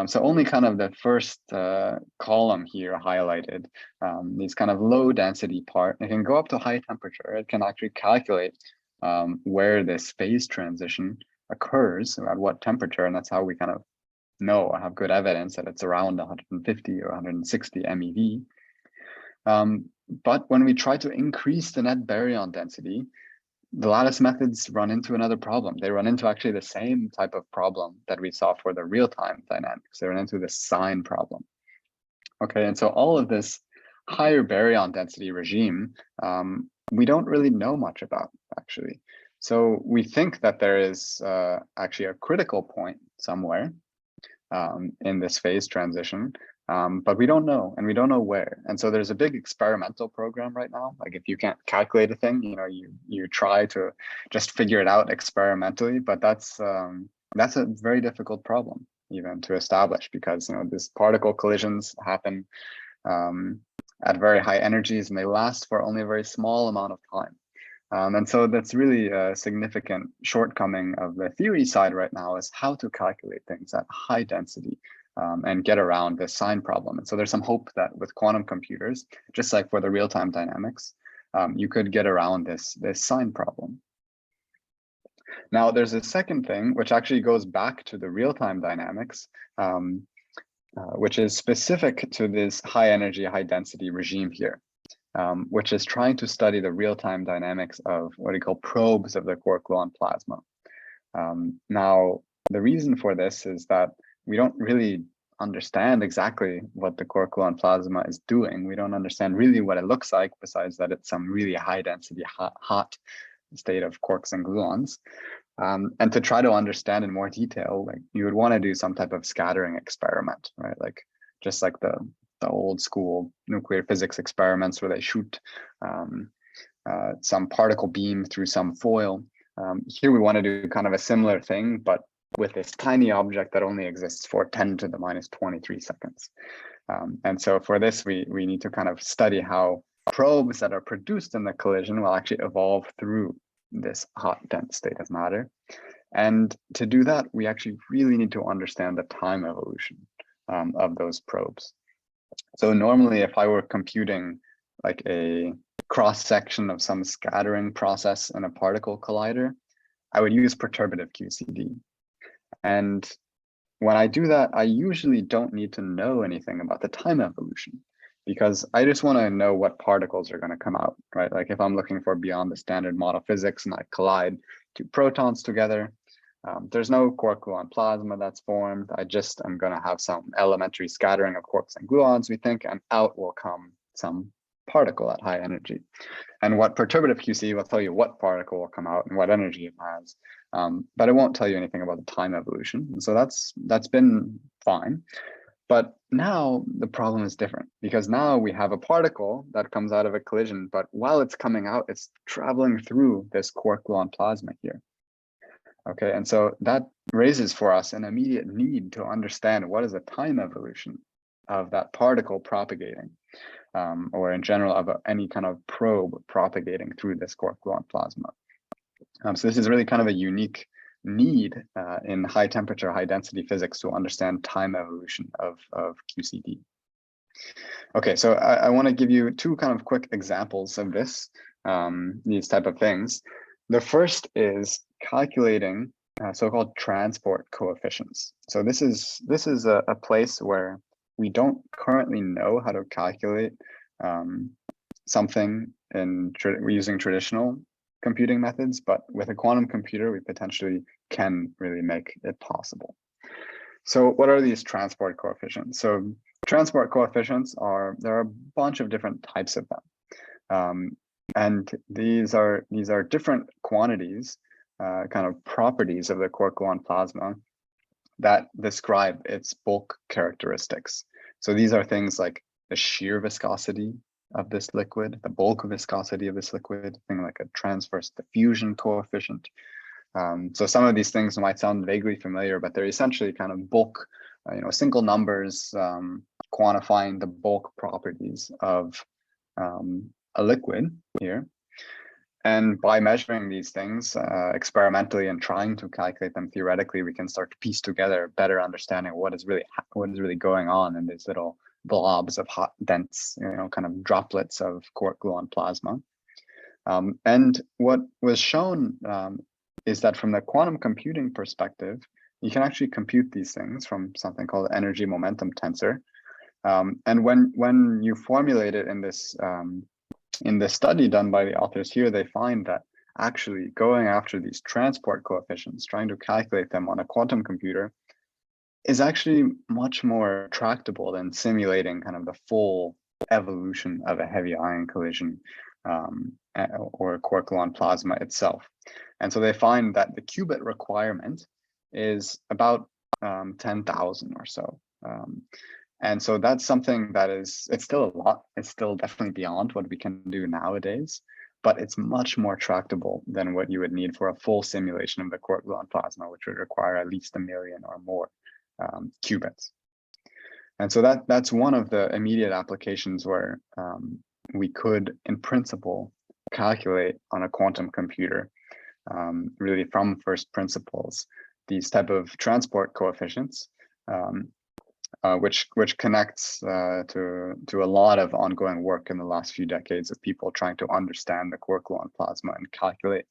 So only kind of the first column here highlighted, these kind of low density part, it can go up to high temperature. It can actually calculate where this phase transition occurs, at what temperature, and that's how we kind of know or have good evidence that it's around 150 or 160 MeV. But when we try to increase the net baryon density, the lattice methods run into another problem. They run into actually the same type of problem that we saw for the real-time dynamics. They run into the sign problem. Okay, and so all of this higher baryon density regime, we don't really know much about, actually. So we think that there is actually a critical point somewhere in this phase transition, but we don't know, and we don't know where. And so there's a big experimental program right now. Like if you can't calculate a thing, you try to just figure it out experimentally, but that's a very difficult problem even to establish, because these particle collisions happen at very high energies, and they last for only a very small amount of time. And so that's really a significant shortcoming of the theory side right now, is how to calculate things at high density and get around this sign problem. And so there's some hope that with quantum computers, just like for the real-time dynamics, you could get around this sign problem. Now, there's a second thing, which actually goes back to the real-time dynamics, which is specific to this high energy, high density regime here. Which is trying to study the real-time dynamics of what we call probes of the quark gluon plasma. Now, the reason for this is that we don't really understand exactly what the quark gluon plasma is doing. We don't understand really what it looks like, besides that it's some really high density, hot state of quarks and gluons. And to try to understand in more detail, like you would want to do some type of scattering experiment, right? Like just like the old school nuclear physics experiments where they shoot some particle beam through some foil. Here we want to do kind of a similar thing, but with this tiny object that only exists for 10 to the minus 23 seconds. And so for this, we need to kind of study how probes that are produced in the collision will actually evolve through this hot, dense state of matter. And to do that, we actually really need to understand the time evolution of those probes. So normally, if I were computing like a cross-section of some scattering process in a particle collider, I would use perturbative QCD. And when I do that, I usually don't need to know anything about the time evolution, because I just want to know what particles are going to come out, right? Like if I'm looking for beyond the standard model physics and I collide two protons together, there's no quark gluon plasma that's formed. I just am going to have some elementary scattering of quarks and gluons, we think, and out will come some particle at high energy. And what perturbative QC will tell you what particle will come out and what energy it has, but it won't tell you anything about the time evolution. And so that's been fine. But now the problem is different, because now we have a particle that comes out of a collision, but while it's coming out, it's traveling through this quark gluon plasma here. Okay, and so that raises for us an immediate need to understand what is the time evolution of that particle propagating, or in general of any kind of probe propagating through this quark gluon plasma. So this is really kind of a unique need in high temperature, high density physics to understand time evolution of QCD. Okay, so I want to give you two kind of quick examples of this, these type of things. The first is calculating so-called transport coefficients. So this is a place where we don't currently know how to calculate something using traditional computing methods, but with a quantum computer, we potentially can really make it possible. So what are these transport coefficients? So transport coefficients there are a bunch of different types of them. And these are different quantities, kind of properties of the Corklon plasma that describe its bulk characteristics. So these are things like the shear viscosity of this liquid, the bulk viscosity of this liquid, thing like a transverse diffusion coefficient. So some of these things might sound vaguely familiar, but they're essentially kind of bulk, single numbers quantifying the bulk properties of a liquid here. And by measuring these things experimentally and trying to calculate them theoretically, we can start to piece together a better understanding of what is really going on in these little blobs of hot, dense, kind of droplets of quark-gluon plasma. And what was shown is that from the quantum computing perspective, you can actually compute these things from something called energy momentum tensor. And when you formulate it in this study done by the authors here, they find that actually going after these transport coefficients, trying to calculate them on a quantum computer, is actually much more tractable than simulating kind of the full evolution of a heavy ion collision or quark-gluon plasma itself. And so they find that the qubit requirement is about 10,000 or so. And so that's something that it's still a lot. It's still definitely beyond what we can do nowadays, but it's much more tractable than what you would need for a full simulation of the quark-gluon plasma, which would require at least 1 million or more qubits. And so that's one of the immediate applications where we could, in principle, calculate on a quantum computer, really from first principles, these type of transport coefficients, which connects to a lot of ongoing work in the last few decades of people trying to understand the quark-gluon plasma and calculate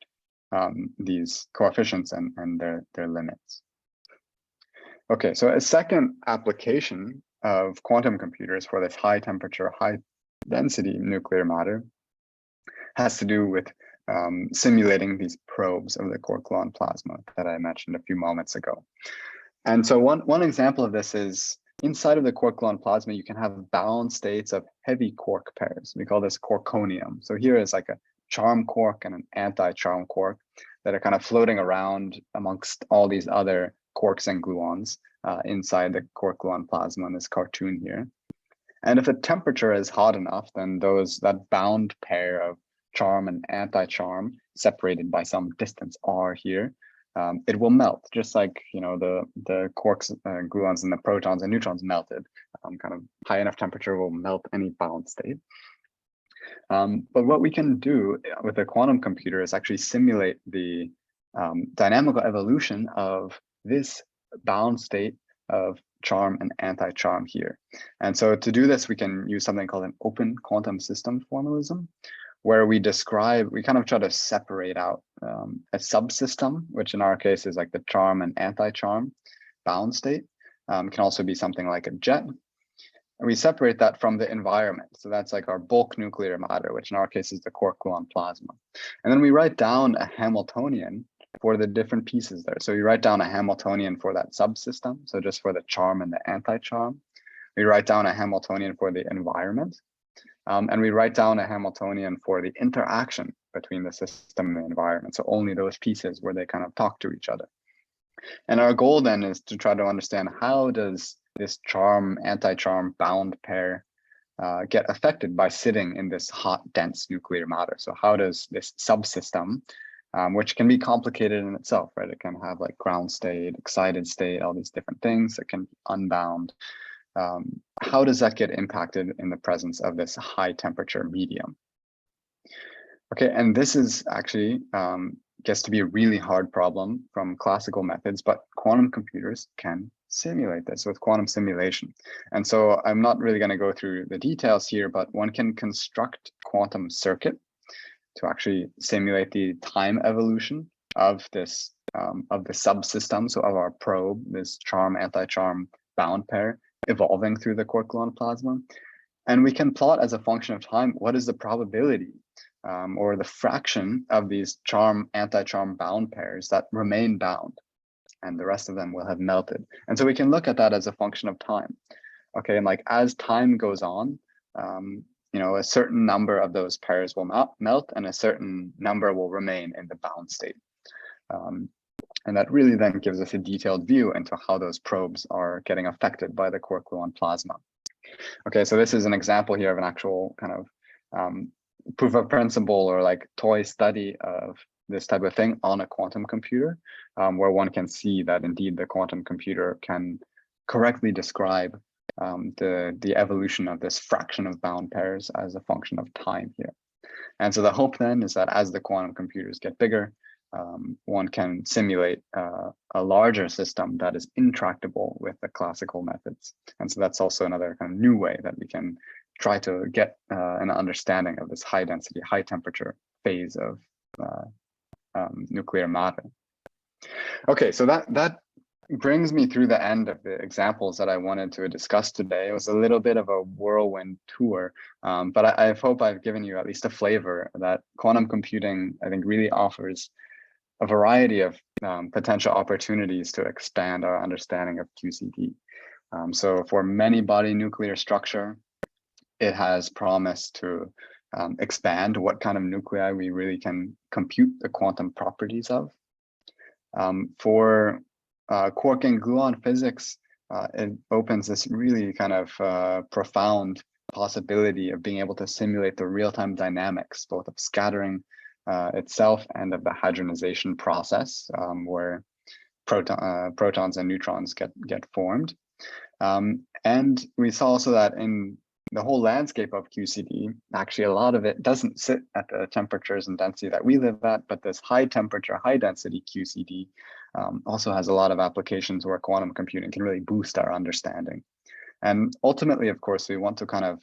these coefficients and their limits. Okay, so a second application of quantum computers for this high temperature, high density nuclear matter has to do with simulating these probes of the quark-gluon plasma that I mentioned a few moments ago. And so one example of this is inside of the quark-gluon plasma, you can have bound states of heavy quark pairs. We call this quarkonium. So here is like a charm quark and an anti-charm quark that are kind of floating around amongst all these other quarks and gluons inside the quark-gluon plasma in this cartoon here. And if the temperature is hot enough, then that bound pair of charm and anti-charm separated by some distance r here, it will melt, just like the quarks, gluons, and the protons and neutrons melted. Kind of high enough temperature will melt any bound state. But what we can do with a quantum computer is actually simulate the dynamical evolution of this bound state of charm and anti-charm here. And so to do this, we can use something called an open quantum system formalism, where we kind of try to separate out a subsystem, which in our case is like the charm and anti-charm bound state. Can also be something like a jet. And we separate that from the environment. So that's like our bulk nuclear matter, which in our case is the quark-gluon plasma. And then we write down a Hamiltonian for the different pieces there. So we write down a Hamiltonian for that subsystem. So just for the charm and the anti-charm. We write down a Hamiltonian for the environment. And we write down a Hamiltonian for the interaction between the system and the environment. So only those pieces where they kind of talk to each other. And our goal then is to try to understand how does this charm, anti-charm bound pair get affected by sitting in this hot, dense nuclear matter. So how does this subsystem, which can be complicated in itself, right? It can have like ground state, excited state, all these different things. It can be unbound. How does that get impacted in the presence of this high temperature medium? Okay, and this is actually gets to be a really hard problem from classical methods, but quantum computers can simulate this with quantum simulation. And so I'm not really going to go through the details here, but one can construct quantum circuit to actually simulate the time evolution of this of the subsystem, so of our probe, this charm anti-charm bound pair evolving through the Corklon plasma. And we can plot as a function of time what is the probability or the fraction of these charm anti-charm bound pairs that remain bound, and the rest of them will have melted. And so we can look at that as a function of time. Okay, and like as time goes on, you know, a certain number of those pairs will not melt and a certain number will remain in the bound state. And that really then gives us a detailed view into how those probes are getting affected by the Corklon plasma. Okay, so this is an example here of an actual kind of proof of principle or like toy study of this type of thing on a quantum computer, where one can see that indeed the quantum computer can correctly describe the evolution of this fraction of bound pairs as a function of time here. And so the hope then is that as the quantum computers get bigger, one can simulate a larger system that is intractable with the classical methods. And so that's also another kind of new way that we can try to get an understanding of this high density, high temperature phase of nuclear matter. Okay, so that brings me through the end of the examples that I wanted to discuss today. It was a little bit of a whirlwind tour, but I hope I've given you at least a flavor that quantum computing, I think, really offers a variety of potential opportunities to expand our understanding of QCD. So for many body nuclear structure, it has promised to expand what kind of nuclei we really can compute the quantum properties of. For quark and gluon physics, it opens this really kind of profound possibility of being able to simulate the real-time dynamics, both of scattering itself and of the hydrogenization process, where protons and neutrons get formed. And we saw also that in the whole landscape of QCD, actually a lot of it doesn't sit at the temperatures and density that we live at, but this high temperature, high density QCD also has a lot of applications where quantum computing can really boost our understanding. And ultimately, of course, we want to kind of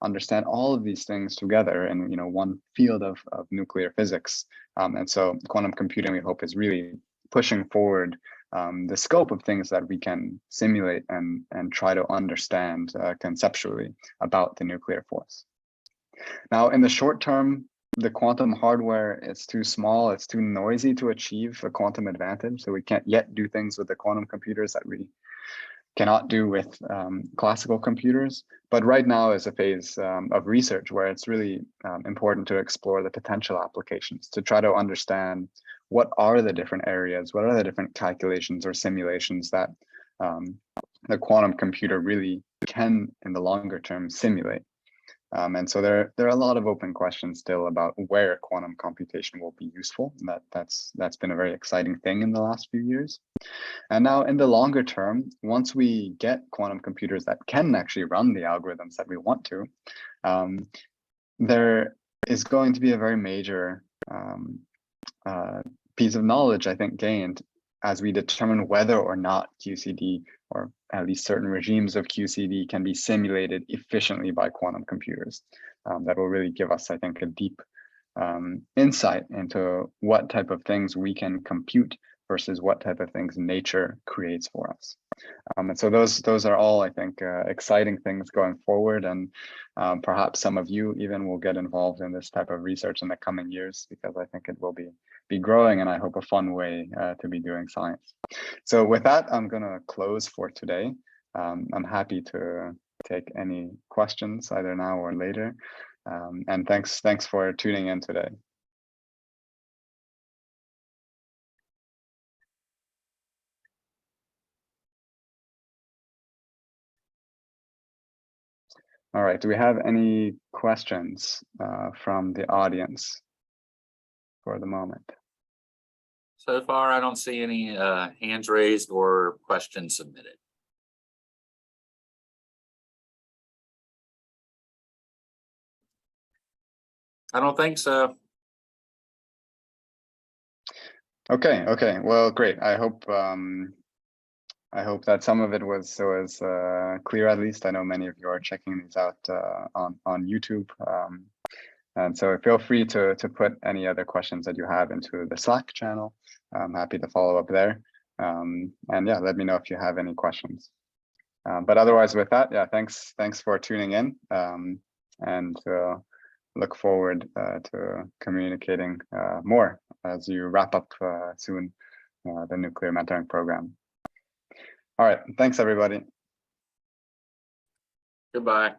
understand all of these things together in one field of nuclear physics. And so quantum computing, we hope, is really pushing forward the scope of things that we can simulate and try to understand conceptually about the nuclear force. Now, in the short term, the quantum hardware is too small, it's too noisy to achieve a quantum advantage. So we can't yet do things with the quantum computers that we cannot do with classical computers. But right now is a phase of research where it's really important to explore the potential applications to try to understand what are the different areas, what are the different calculations or simulations that the quantum computer really can, in the longer term, simulate. And so there are a lot of open questions still about where quantum computation will be useful. And that's been a very exciting thing in the last few years. And now in the longer term, once we get quantum computers that can actually run the algorithms that we want to, there is going to be a very major piece of knowledge, I think, gained as we determine whether or not QCD, or at least certain regimes of QCD, can be simulated efficiently by quantum computers. That will really give us, I think, a deep insight into what type of things we can compute versus what type of things nature creates for us. And so those are all, I think, exciting things going forward. And perhaps some of you even will get involved in this type of research in the coming years, because I think it will be growing, and I hope a fun way to be doing science. So with that, I'm going to close for today. I'm happy to take any questions either now or later. And thanks for tuning in today. All right, do we have any questions from the audience for the moment? So far, I don't see any hands raised or questions submitted. I don't think so. Okay, okay. Well, great. I hope that some of it was clear at least. I know many of you are checking these out on YouTube. And so feel free to put any other questions that you have into the Slack channel. I'm happy to follow up there. And yeah, let me know if you have any questions. But otherwise with that, yeah, thanks for tuning in. And look forward to communicating more as you wrap up soon the nuclear mentoring program. All right, thanks everybody. Goodbye.